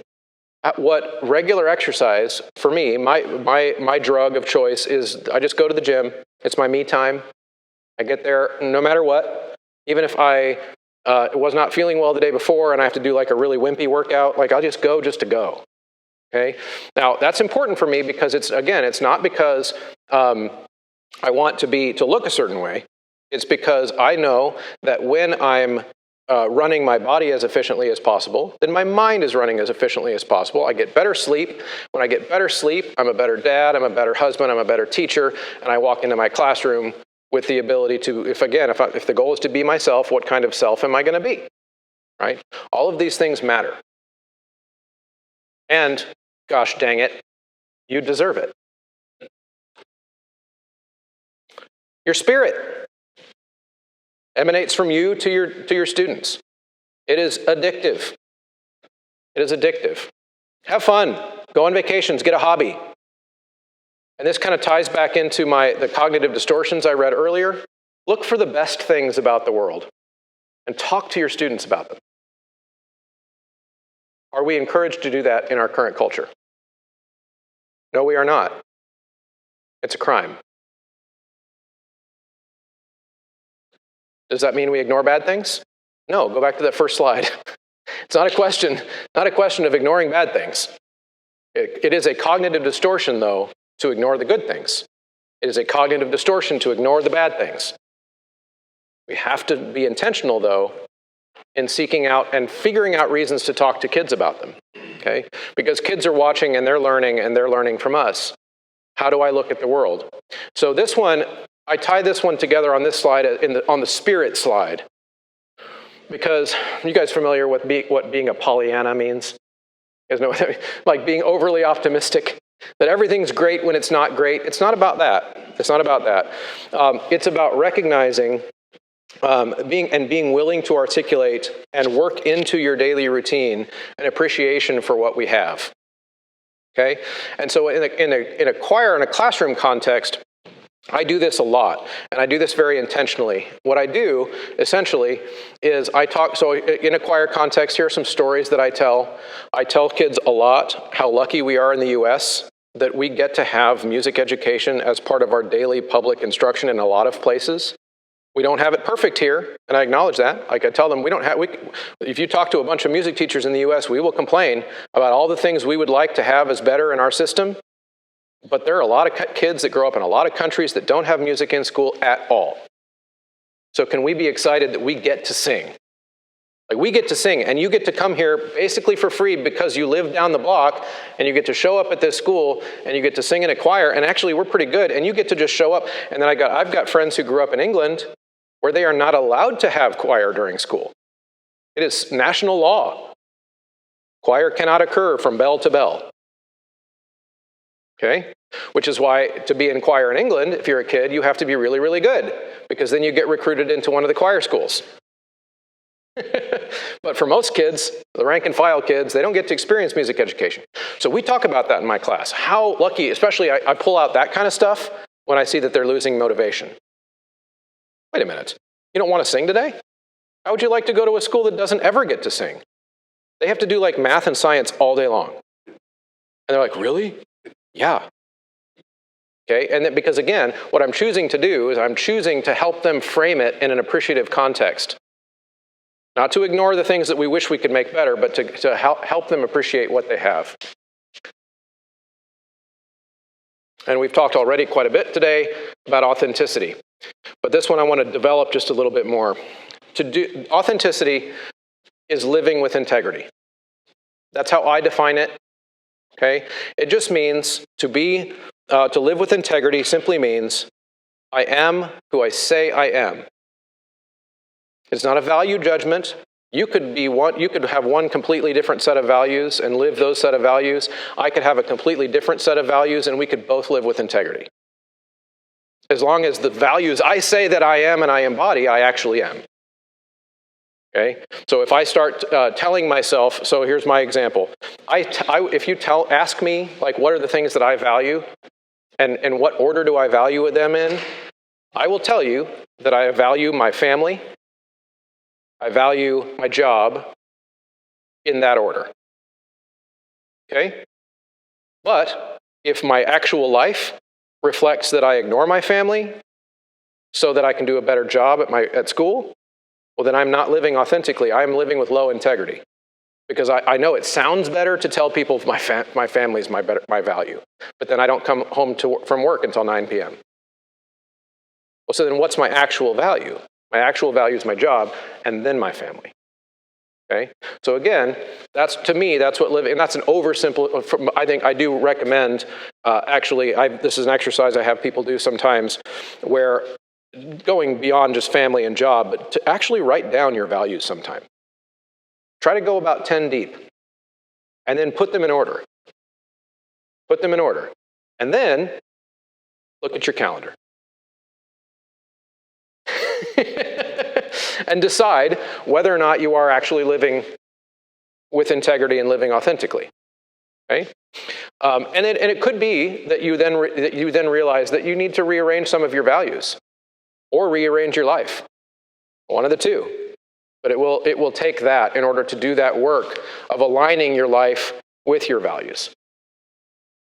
at what regular exercise, for me, my drug of choice is I just go to the gym. It's my me time. I get there no matter what. Even if I was not feeling well the day before and I have to do like a really wimpy workout, like I'll just go just to go. Okay? Now, that's important for me because it's not because I want to look a certain way. It's because I know that when I'm running my body as efficiently as possible, then my mind is running as efficiently as possible. I get better sleep. When I get better sleep, I'm a better dad, I'm a better husband, I'm a better teacher, and I walk into my classroom with the ability to, if the goal is to be myself, what kind of self am I going to be? Right? All of these things matter. And, gosh dang it, you deserve it. Your spirit emanates from you to your students. It is addictive. It is addictive. Have fun. Go on vacations. Get a hobby. And this kind of ties back into the cognitive distortions I read earlier. Look for the best things about the world and talk to your students about them. Are we encouraged to do that in our current culture? No, we are not. It's a crime. Does that mean we ignore bad things? No, go back to that first slide. It's not a question of ignoring bad things. It is a cognitive distortion, though, to ignore the good things. It is a cognitive distortion to ignore the bad things. We have to be intentional, though, in seeking out and figuring out reasons to talk to kids about them. Okay? Because kids are watching and they're learning from us. How do I look at the world? So this one, I tie this one together on this slide, on the spirit slide, because you guys familiar with what being a Pollyanna means? You guys know, like being overly optimistic, that everything's great when it's not great. It's not about that. It's not about that. It's about recognizing being willing to articulate and work into your daily routine an appreciation for what we have. Okay? And so in a choir, in a classroom context, I do this a lot, and I do this very intentionally. What I do, essentially, is so in a choir context, here are some stories that I tell. I tell kids a lot how lucky we are in the U.S., that we get to have music education as part of our daily public instruction in a lot of places. We don't have it perfect here, and I acknowledge that. Like I tell them, if you talk to a bunch of music teachers in the U.S., we will complain about all the things we would like to have as better in our system. But there are a lot of kids that grow up in a lot of countries that don't have music in school at all. So can we be excited that we get to sing? Like we get to sing, and you get to come here basically for free because you live down the block, and you get to show up at this school, and you get to sing in a choir, and actually we're pretty good, and you get to just show up. And then I've got friends who grew up in England where they are not allowed to have choir during school. It is national law. Choir cannot occur from bell to bell. Okay? Which is why to be in choir in England, if you're a kid, you have to be really, really good, because then you get recruited into one of the choir schools. But for most kids, the rank and file kids, they don't get to experience music education. So we talk about that in my class. How lucky, especially I pull out that kind of stuff when I see that they're losing motivation. Wait a minute. You don't want to sing today? How would you like to go to a school that doesn't ever get to sing? They have to do like math and science all day long. And they're like, really? Yeah. Okay, and then because again, what I'm choosing to do is I'm choosing to help them frame it in an appreciative context. Not to ignore the things that we wish we could make better, but to help them appreciate what they have. And we've talked already quite a bit today about authenticity. But this one I want to develop just a little bit more. Authenticity is living with integrity. That's how I define it. Okay? It just means to live with integrity simply means I am who I say I am. It's not a value judgment. You could have one completely different set of values and live those set of values. I could have a completely different set of values, and we could both live with integrity. As long as the values I say that I am and I embody, I actually am. Okay? So if I start telling myself, so here's my example. If you ask me, like, what are the things that I value, and what order do I value them in, I will tell you that I value my family, I value my job in that order. Okay? But if my actual life reflects that I ignore my family so that I can do a better job at school, well, then I'm not living authentically. I'm living with low integrity. Because I know it sounds better to tell people my family is my value. But then I don't come home from work until 9 p.m. Well, so then what's my actual value? My actual value is my job, and then my family. Okay? So again, that's what living, and that's an oversimple. I think I do recommend, this is an exercise I have people do sometimes, where going beyond just family and job, but to actually write down your values sometime. Try to go about 10 deep, and then put them in order. Put them in order. And then look at your calendar. And decide whether or not you are actually living with integrity and living authentically. Okay? And it could be that you then realize that you need to rearrange some of your values or rearrange your life. One of the two. But it will take that in order to do that work of aligning your life with your values.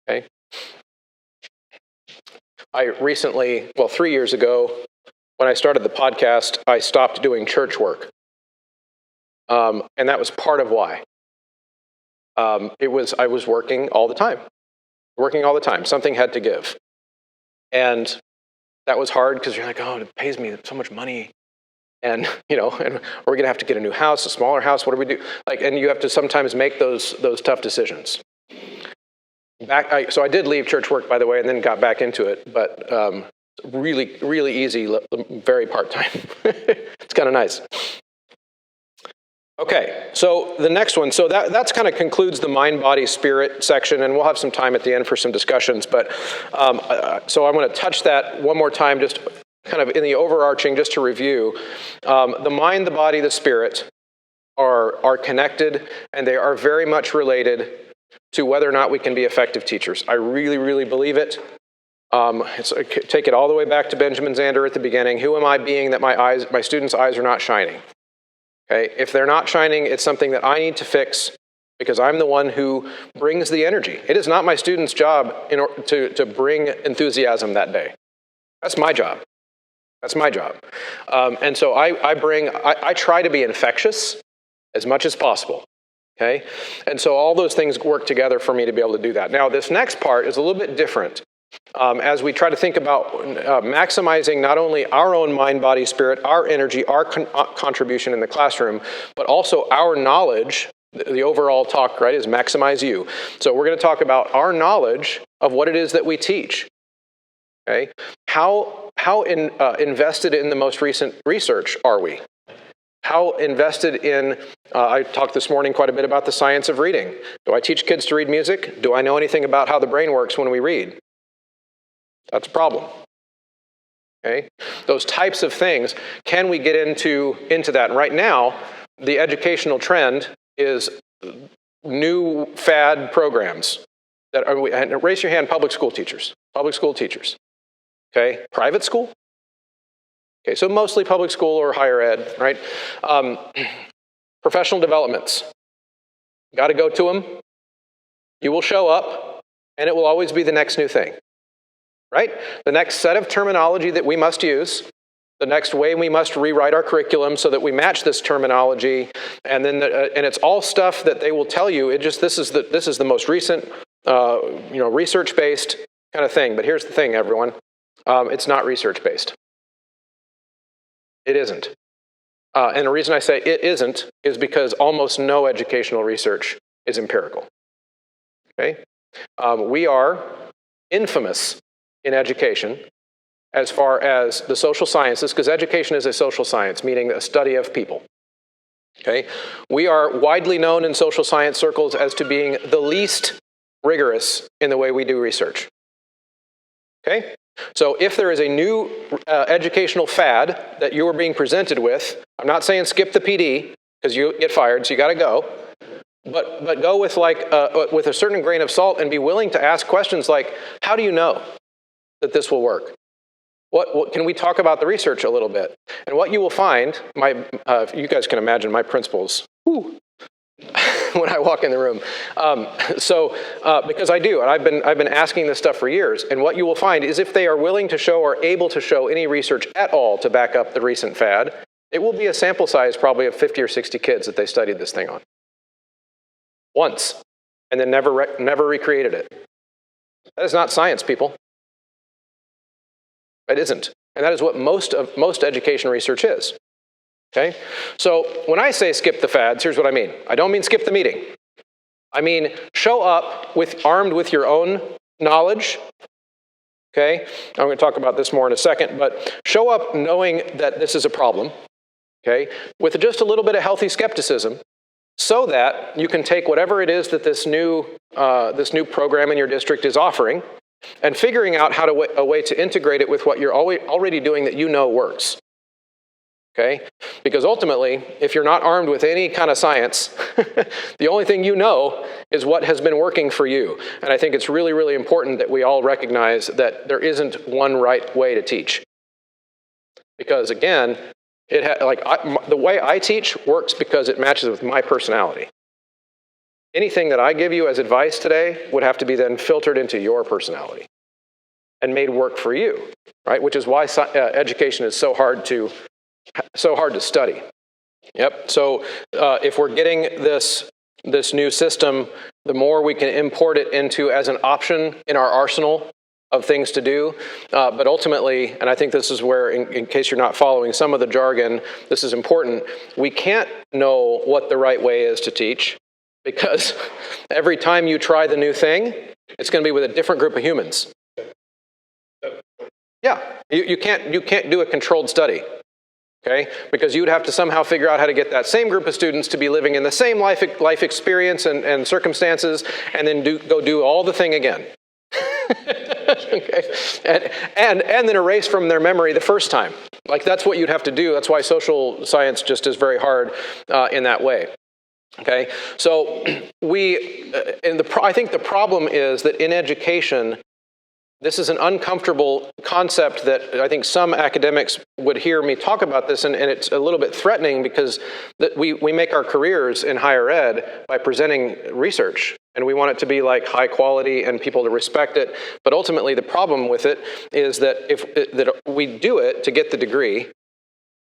Okay? I recently, 3 years ago, when I started the podcast, I stopped doing church work. And that was part of why. I was working all the time. Something had to give. And that was hard because you're like, oh, it pays me so much money. And, and we're going to have to get a new house, a smaller house. What do we do? And you have to sometimes make those tough decisions. So I did leave church work, by the way, and then got back into it. But really, really easy, very part-time. It's kind of nice. Okay, so the next one, so that's kind of concludes the mind, body, spirit section, and we'll have some time at the end for some discussions, but so I'm going to touch that one more time, just kind of in the overarching, just to review. The mind, the body, the spirit are connected, and they are very much related to whether or not we can be effective teachers. I really, really believe it. Take it all the way back to Benjamin Zander at the beginning. Who am I being that my students' eyes are not shining? Okay, if they're not shining, it's something that I need to fix because I'm the one who brings the energy. It is not my student's job to bring enthusiasm that day. That's my job. That's my job. And so I try to be infectious as much as possible. Okay, and so all those things work together for me to be able to do that. Now, this next part is a little bit different. As we try to think about maximizing not only our own mind, body, spirit, our energy, our contribution in the classroom, but also our knowledge. The overall talk, right, is maximize you. So we're going to talk about our knowledge of what it is that we teach. Okay, how invested in the most recent research are we? How invested in, I talked this morning quite a bit about the science of reading. Do I teach kids to read music? Do I know anything about how the brain works when we read? That's a problem. Okay? Those types of things, can we get into that? And right now, the educational trend is new fad programs. And raise your hand, public school teachers. Public school teachers. Okay? Private school? Okay, so mostly public school or higher ed, right? Professional developments. Got to go to them. You will show up, and it will always be the next new thing. Right? The next set of terminology that we must use, the next way we must rewrite our curriculum so that we match this terminology, and then and it's all stuff that they will tell you. This is the most recent, research-based kind of thing. But here's the thing, everyone: it's not research-based. It isn't. And the reason I say it isn't is because almost no educational research is empirical. Okay, we are infamous in education as far as the social sciences, because education is a social science, meaning a study of people. Okay? We are widely known in social science circles as to being the least rigorous in the way we do research. Okay? So if there is a new educational fad that you are being presented with, I'm not saying skip the PD, because you get fired, so you got to go. But go with with a certain grain of salt and be willing to ask questions like, how do you know that this will work? What can we talk about the research a little bit? And what you will find, you guys can imagine my principals, when I walk in the room. Because I do, and I've been asking this stuff for years. And what you will find is if they are willing to show or able to show any research at all to back up the recent fad, it will be a sample size probably of 50 or 60 kids that they studied this thing on. Once, and then never recreated it. That is not science, people. It isn't. And that is what most education research is. Okay? So when I say skip the fads, here's what I mean. I don't mean skip the meeting. I mean show up armed with your own knowledge. Okay? I'm going to talk about this more in a second, but show up knowing that this is a problem. Okay? With just a little bit of healthy skepticism, so that you can take whatever it is that this new program in your district is offering, and figuring out a way to integrate it with what you're already doing that you know works. Okay? Because ultimately, if you're not armed with any kind of science, the only thing you know is what has been working for you. And I think it's really, really important that we all recognize that there isn't one right way to teach. Because again, the way I teach works because it matches with my personality. Anything that I give you as advice today would have to be then filtered into your personality and made work for you, right? Which is why education is so hard to study. Yep. So if we're getting this new system, the more we can import it into as an option in our arsenal of things to do. But ultimately, and I think this is where, in case you're not following some of the jargon, this is important. We can't know what the right way is to teach. Because every time you try the new thing, it's going to be with a different group of humans. Yeah, you can't do a controlled study. Okay? Because you would have to somehow figure out how to get that same group of students to be living in the same life experience and circumstances, and then go do all the thing again. Okay? And then erase from their memory the first time. Like, that's what you'd have to do. That's why social science just is very hard in that way. Okay? So I think the problem is that in education, this is an uncomfortable concept that I think some academics would hear me talk about this, and it's a little bit threatening because we make our careers in higher ed by presenting research, and we want it to be like high quality and people to respect it. But ultimately, the problem with it is that that we do it to get the degree,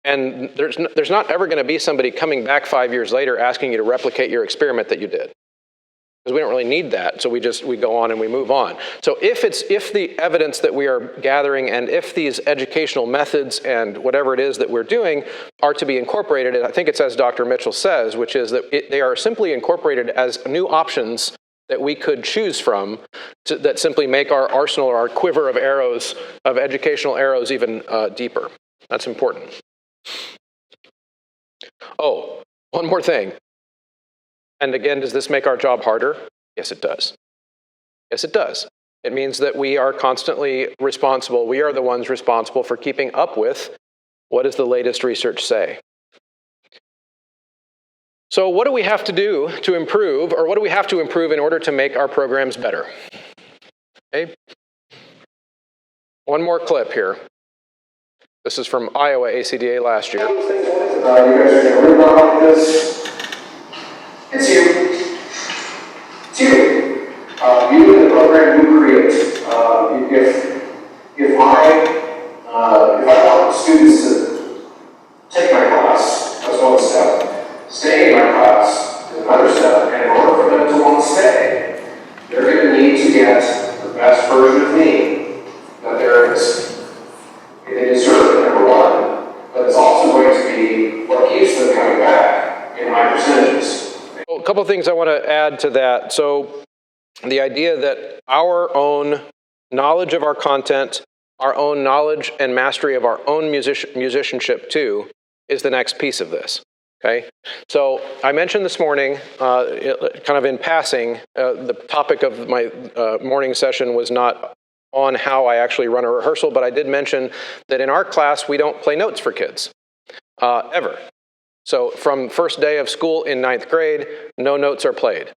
and there's not ever going to be somebody coming back 5 years later asking you to replicate your experiment that you did. Because we don't really need that, so we go on and we move on. So if the evidence that we are gathering and if these educational methods and whatever it is that we're doing are to be incorporated, and I think it's as Dr. Mitchell says, which is that they are simply incorporated as new options that we could choose from that simply make our arsenal or our quiver of arrows, of educational arrows, even deeper. That's important. Oh, one more thing. And again, does this make our job harder? Yes, it does. Yes, it does. It means that we are constantly responsible. We are the ones responsible for keeping up with what does the latest research say. So what do we have to do to improve, or what do we have to improve in order to make our programs better? Okay. One more clip here. This is from Iowa ACDA last year. You guys are going to rip on this. It's you. It's you. You and the program you create. If I want students to take my class, that's one step. Stay in my class is another step. And in order for them to want to stay, they're going to need to get the best version of me that there is. They deserve it, number one, but it's also going to be what keeps them coming back in high percentages. A couple of things I want to add to that. So the idea that our own knowledge of our content, our own knowledge and mastery of our own musicianship too, is the next piece of this. Okay? So I mentioned this morning, kind of in passing, the topic of my morning session was not on how I actually run a rehearsal, but I did mention that in our class, we don't play notes for kids, ever. So from first day of school in 9th grade, no notes are played.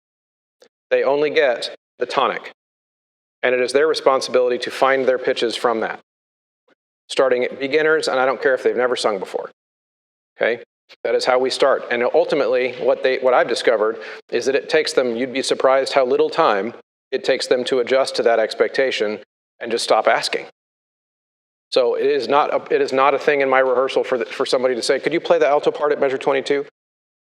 They only get the tonic. And it is their responsibility to find their pitches from that. Starting at beginners, and I don't care if they've never sung before. Okay? That is how we start. And ultimately, what I've discovered is that it takes them, you'd be surprised how little time it takes them to adjust to that expectation and just stop asking. So it is not a thing in my rehearsal for somebody to say, could you play the alto part at measure 22?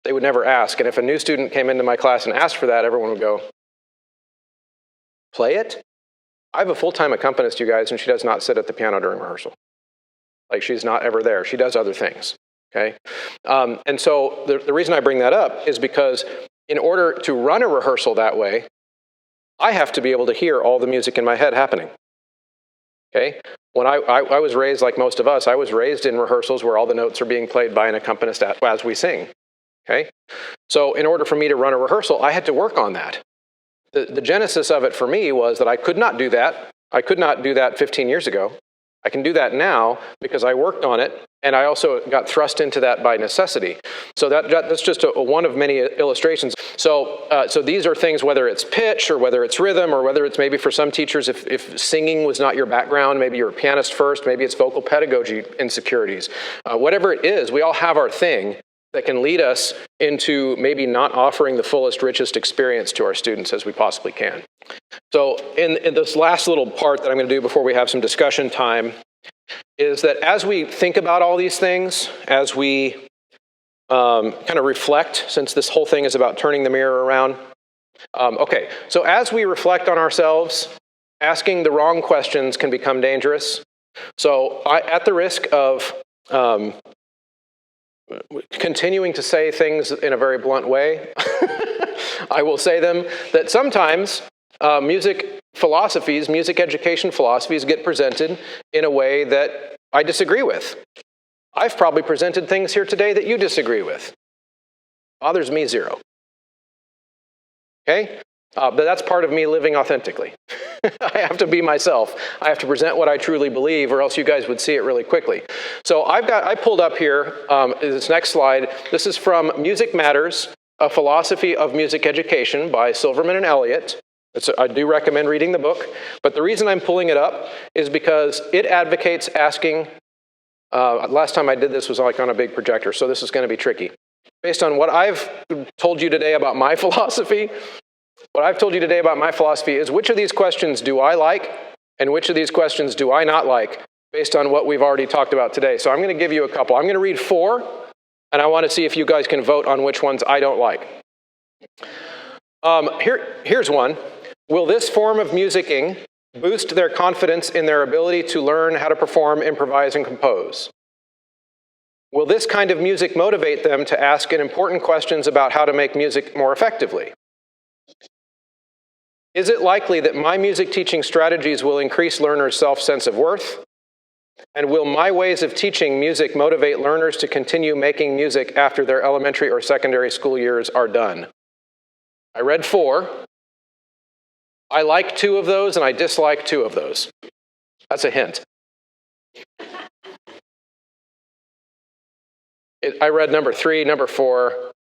They would never ask. And if a new student came into my class and asked for that, everyone would go, play it? I have a full-time accompanist, you guys, and she does not sit at the piano during rehearsal. Like, she's not ever there. She does other things, okay? And so the reason I bring that up is because in order to run a rehearsal that way, I have to be able to hear all the music in my head happening, okay? When I was raised, like most of us, I was raised in rehearsals where all the notes are being played by an accompanist as we sing, okay? So in order for me to run a rehearsal, I had to work on that. The genesis of it for me was that I could not do that. I could not do that 15 years ago. I can do that now because I worked on it, and I also got thrust into that by necessity. So that's just one of many illustrations. So these are things, whether it's pitch or whether it's rhythm or whether it's maybe for some teachers, if singing was not your background, maybe you're a pianist first, maybe it's vocal pedagogy insecurities. Whatever it is, we all have our thing that can lead us into maybe not offering the fullest, richest experience to our students as we possibly can. So in this last little part that I'm going to do before we have some discussion time is that as we think about all these things, as we kind of reflect, since this whole thing is about turning the mirror around. Okay, so as we reflect on ourselves, asking the wrong questions can become dangerous. So at the risk of continuing to say things in a very blunt way, I will say them, that sometimes music education philosophies get presented in a way that I disagree with. I've probably presented things here today that you disagree with. Bothers me zero. Okay? But that's part of me living authentically. I have to be myself. I have to present what I truly believe, or else you guys would see it really quickly. So I pulled up here, this next slide. This is from Music Matters, A Philosophy of Music Education by Silverman and Elliott. I do recommend reading the book. But the reason I'm pulling it up is because it advocates asking, last time I did this was like on a big projector, so this is going to be tricky. Based on what I've told you today about my philosophy, is which of these questions do I like and which of these questions do I not like based on what we've already talked about today. So I'm going to give you a couple. I'm going to read 4, and I want to see if you guys can vote on which ones I don't like. Here's one. Will this form of musicking boost their confidence in their ability to learn how to perform, improvise, and compose? Will this kind of music motivate them to ask important questions about how to make music more effectively? Is it likely that my music teaching strategies will increase learners' self-sense of worth? And will my ways of teaching music motivate learners to continue making music after their elementary or secondary school years are done? I read 4. I like 2 of those and I dislike 2 of those. That's a hint. I read number 3, number 4,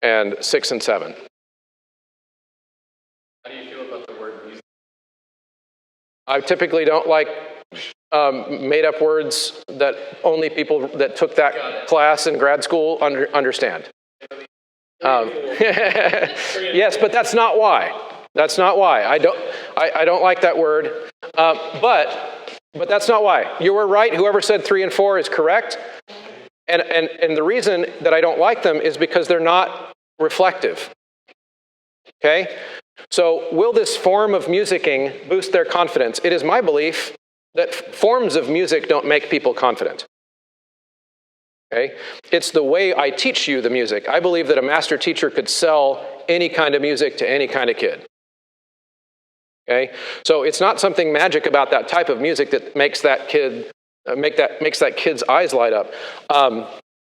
and 6 and 7. How do you feel about the word music? I typically don't like made-up words that only people that took that class in grad school understand. Yes, but that's not why. That's not why. I don't like that word. But that's not why. You were right. Whoever said 3 and 4 is correct. And the reason that I don't like them is because they're not reflective. Okay? So will this form of musicking boost their confidence? It is my belief that forms of music don't make people confident. Okay? It's the way I teach you the music. I believe that a master teacher could sell any kind of music to any kind of kid. Okay? So it's not something magic about that type of music that makes that kid makes that kid's eyes light up.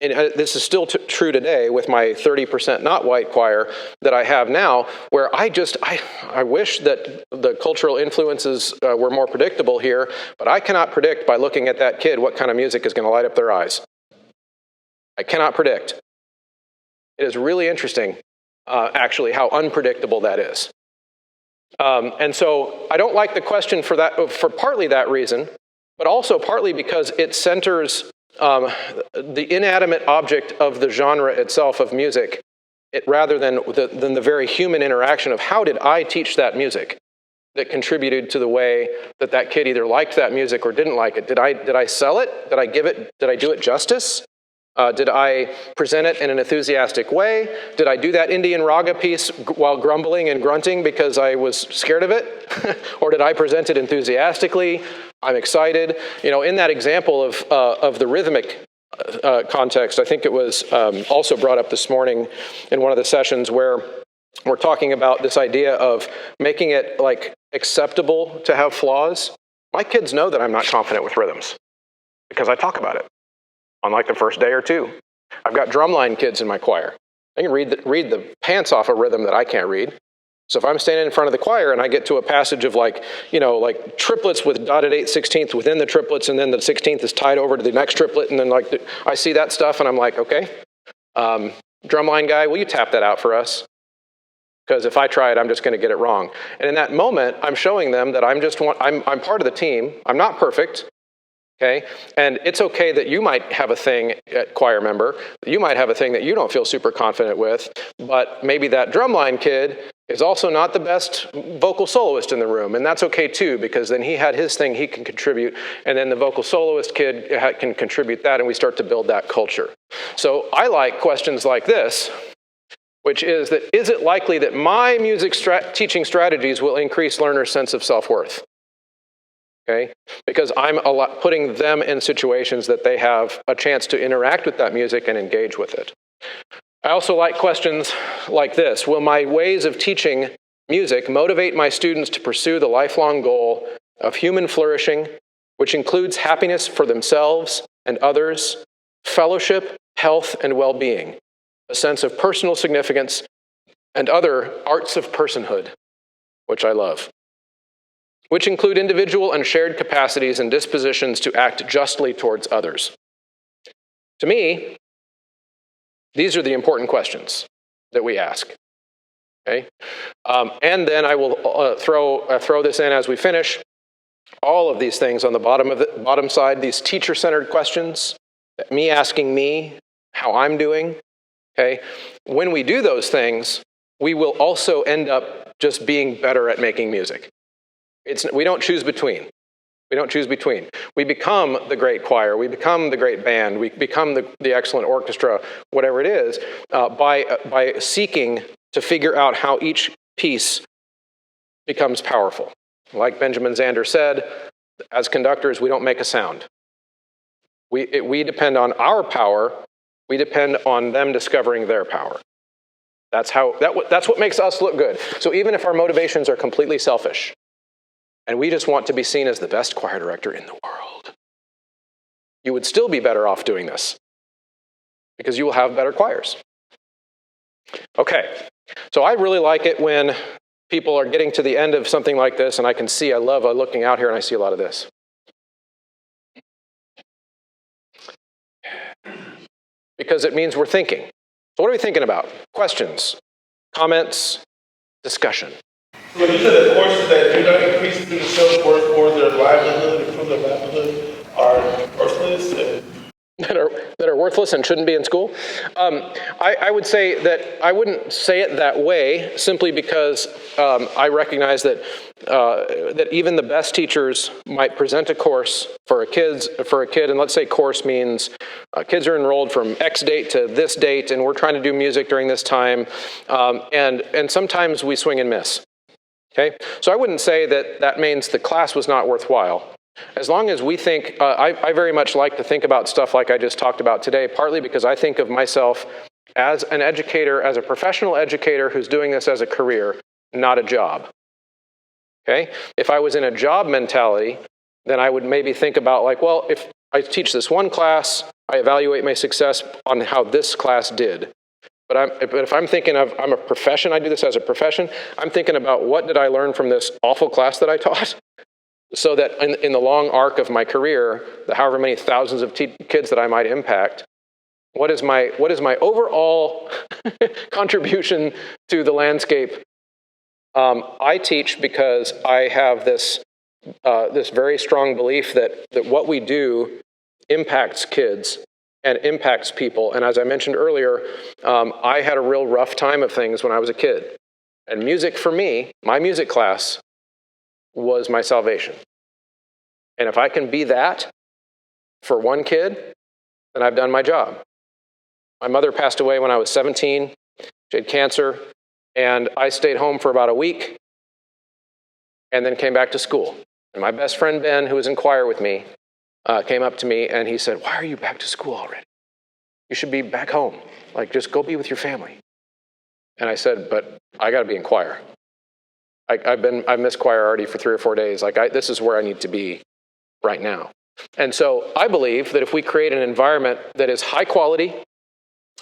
And this is still true today with my 30% not white choir that I have now, where I wish that the cultural influences were more predictable here, but I cannot predict by looking at that kid what kind of music is going to light up their eyes. I cannot predict. It is really interesting, actually, how unpredictable that is. And so I don't like the question for partly that reason, but also partly because it centers the inanimate object of the genre itself of music, rather than the very human interaction of how did I teach that music that contributed to the way that kid either liked that music or didn't like it. Did I sell it? Did I do it justice? Did I present it in an enthusiastic way? Did I do that Indian raga piece while grumbling and grunting because I was scared of it? Or did I present it enthusiastically? I'm excited. You know, in that example of the rhythmic context, I think it was also brought up this morning in one of the sessions where we're talking about this idea of making it like acceptable to have flaws. My kids know that I'm not confident with rhythms because I talk about it on like the first day or 2. I've got drumline kids in my choir. They can read the pants off a rhythm that I can't read. So if I'm standing in front of the choir and I get to a passage of like triplets with dotted 8/16 within the triplets, and then the 16th is tied over to the next triplet, and then I see that stuff and I'm like, okay, drumline guy, will you tap that out for us? Because if I try it, I'm just going to get it wrong. And in that moment, I'm showing them that I'm part of the team. I'm not perfect. Okay, and it's okay that you might have a thing at choir member, you might have a thing that you don't feel super confident with, but maybe that drumline kid is also not the best vocal soloist in the room, and that's okay too, because then he had his thing he can contribute, and then the vocal soloist kid can contribute that, and we start to build that culture. So I like questions like this, which is that, is it likely that my music teaching strategies will increase learners' sense of self-worth? Okay? Because I'm putting them in situations that they have a chance to interact with that music and engage with it. I also like questions like this. Will my ways of teaching music motivate my students to pursue the lifelong goal of human flourishing, which includes happiness for themselves and others, fellowship, health, and well-being, a sense of personal significance, and other arts of personhood, which I love, which include individual and shared capacities and dispositions to act justly towards others. To me, these are the important questions that we ask. Okay? And then I will throw this in as we finish. All of these things on the bottom side, these teacher-centered questions, me asking me how I'm doing. Okay? When we do those things, we will also end up just being better at making music. We don't choose between. We don't choose between. We become the great choir, we become the great band, we become the excellent orchestra, whatever it is, by seeking to figure out how each piece becomes powerful. Like Benjamin Zander said, as conductors, we don't make a sound. We depend on our power, we depend on them discovering their power. That's what makes us look good. So even if our motivations are completely selfish, and we just want to be seen as the best choir director in the world, you would still be better off doing this, because you will have better choirs. Okay, so I really like it when people are getting to the end of something like this, and I love looking out here and I see a lot of this. Because it means we're thinking. So what are we thinking about? Questions, comments, discussion. So you said that courses that do not increase the self-worth or their livelihood, improve their livelihood, are worthless and that are worthless and shouldn't be in school. I would say that I wouldn't say it that way simply because I recognize that that even the best teachers might present a course for a kid, and let's say course means kids are enrolled from X date to this date, and we're trying to do music during this time, and sometimes we swing and miss. Okay, so I wouldn't say that means the class was not worthwhile. As long as we think, I very much like to think about stuff like I just talked about today, partly because I think of myself as an educator, as a professional educator who's doing this as a career, not a job. Okay? If I was in a job mentality, then I would maybe think about like, well, if I teach this one class, I evaluate my success on how this class did. But if I'm thinking of, I'm a profession, I do this as a profession, I'm thinking about what did I learn from this awful class that I taught? So that in the long arc of my career, the however many thousands of kids that I might impact, what is my overall contribution to the landscape? I teach because I have this very strong belief that what we do impacts kids and impacts people. And as I mentioned earlier, I had a real rough time of things when I was a kid. And music for me, my music class, was my salvation. And if I can be that for one kid, then I've done my job. My mother passed away when I was 17. She had cancer, and I stayed home for about a week and then came back to school. And my best friend, Ben, who was in choir with me, came up to me and he said, "Why are you back to school already? You should be back home. Like, just go be with your family." And I said, "But I got to be in choir. I've missed choir already for 3 or 4 days. This is where I need to be right now." And so I believe that if we create an environment that is high quality,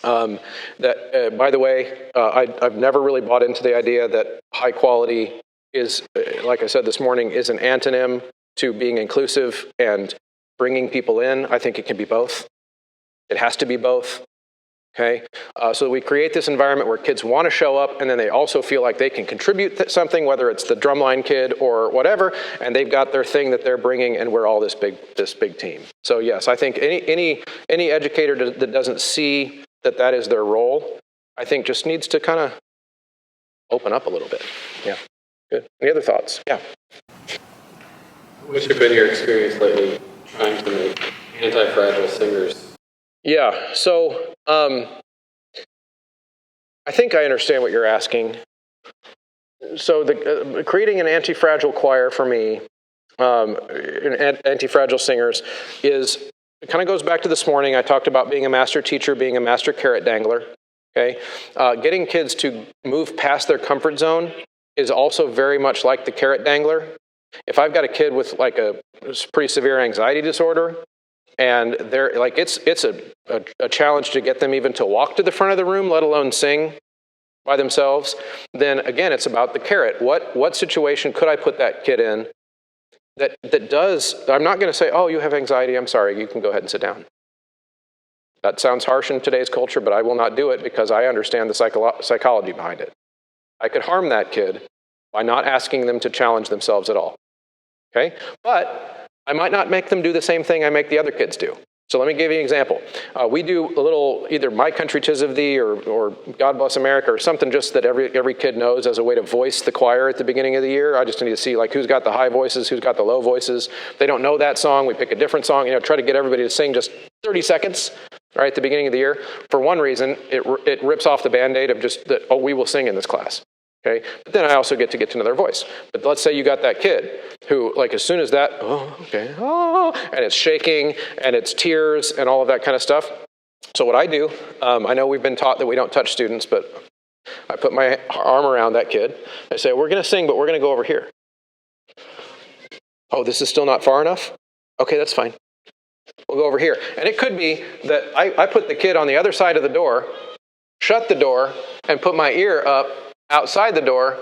by the way, I've never really bought into the idea that high quality is, like I said this morning, is an antonym to being inclusive and bringing people in. I think it can be both. It has to be both. Okay, so we create this environment where kids want to show up, and then they also feel like they can contribute something, whether it's the drumline kid or whatever, and they've got their thing that they're bringing, and we're all this big team. So yes, I think any educator that doesn't see that is their role, I think just needs to kind of open up a little bit. Yeah, good. Any other thoughts? Yeah. What's been your experience lately trying to make anti-fragile singers? Yeah, so I think I understand what you're asking. So creating an anti-fragile choir for me, anti-fragile singers, it kind of goes back to this morning. I talked about being a master teacher, being a master carrot dangler. Okay, getting kids to move past their comfort zone is also very much like the carrot dangler. If I've got a kid with like a pretty severe anxiety disorder, and they're like, it's a challenge to get them even to walk to the front of the room, let alone sing by themselves, then again, it's about the carrot. What situation could I put that kid in that does, I'm not going to say, oh, you have anxiety, I'm sorry, you can go ahead and sit down. That sounds harsh in today's culture, but I will not do it because I understand the psychology behind it. I could harm that kid by not asking them to challenge themselves at all. Okay? But I might not make them do the same thing I make the other kids do. So let me give you an example. We do a little, either My Country 'Tis of Thee or God Bless America or something just that every kid knows as a way to voice the choir at the beginning of the year. I just need to see like who's got the high voices, who's got the low voices. If they don't know that song, we pick a different song, try to get everybody to sing just 30 seconds, right, at the beginning of the year. For one reason, it rips off the Band-Aid of just that, oh, we will sing in this class. Okay? But then I also get to know their voice. But let's say you got that kid who, like, as soon as that, and it's shaking, and it's tears, and all of that kind of stuff. So what I do, I know we've been taught that we don't touch students, but I put my arm around that kid. I say, we're going to sing, but we're going to go over here. Oh, this is still not far enough? Okay, that's fine. We'll go over here. And it could be that I put the kid on the other side of the door, shut the door, and put my ear up outside the door,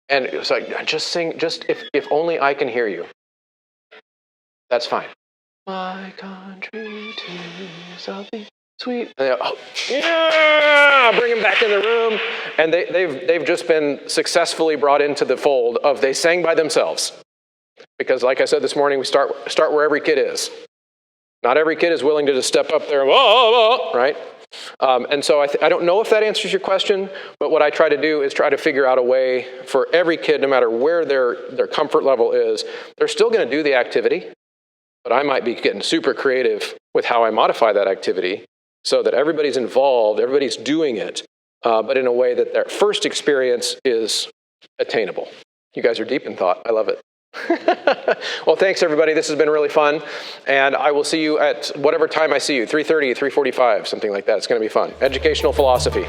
and it was like, just sing, just if only I can hear you. That's fine. My country, 'tis of thee, sweet. And bring them back in the room, and they've just been successfully brought into the fold of they sang by themselves. Because like I said this morning, we start where every kid is. Not every kid is willing to just step up there, right? And so I don't know if that answers your question, but what I try to do is try to figure out a way for every kid, no matter where their comfort level is, they're still going to do the activity, but I might be getting super creative with how I modify that activity so that everybody's involved, everybody's doing it, but in a way that their first experience is attainable. You guys are deep in thought. I love it. Well, thanks everybody. This has been really fun, and I will see you at whatever time I see you, 3:30, 3:45, something like that. It's going to be fun. Educational philosophy.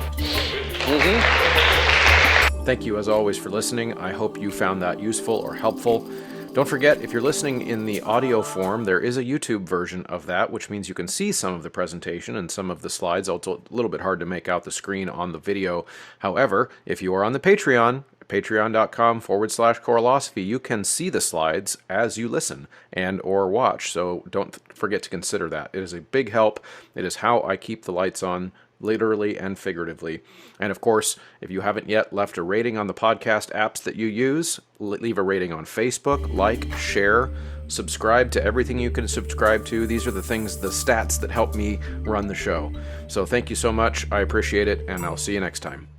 Thank you as always for listening. I hope you found that useful or helpful. Don't forget, if you're listening in the audio form, there is a YouTube version of that, which means you can see some of the presentation and some of the slides. It's a little bit hard to make out the screen on the video. However, if you are on the Patreon, patreon.com/Chorosophy, you can see the slides as you listen and or watch. So don't forget to consider that. It is a big help. It is how I keep the lights on, literally and figuratively. And of course, if you haven't yet left a rating on the podcast apps that you use, leave a rating on Facebook, like, share, subscribe to everything you can subscribe to. These are the things, the stats that help me run the show. So thank you so much. I appreciate it, and I'll see you next time.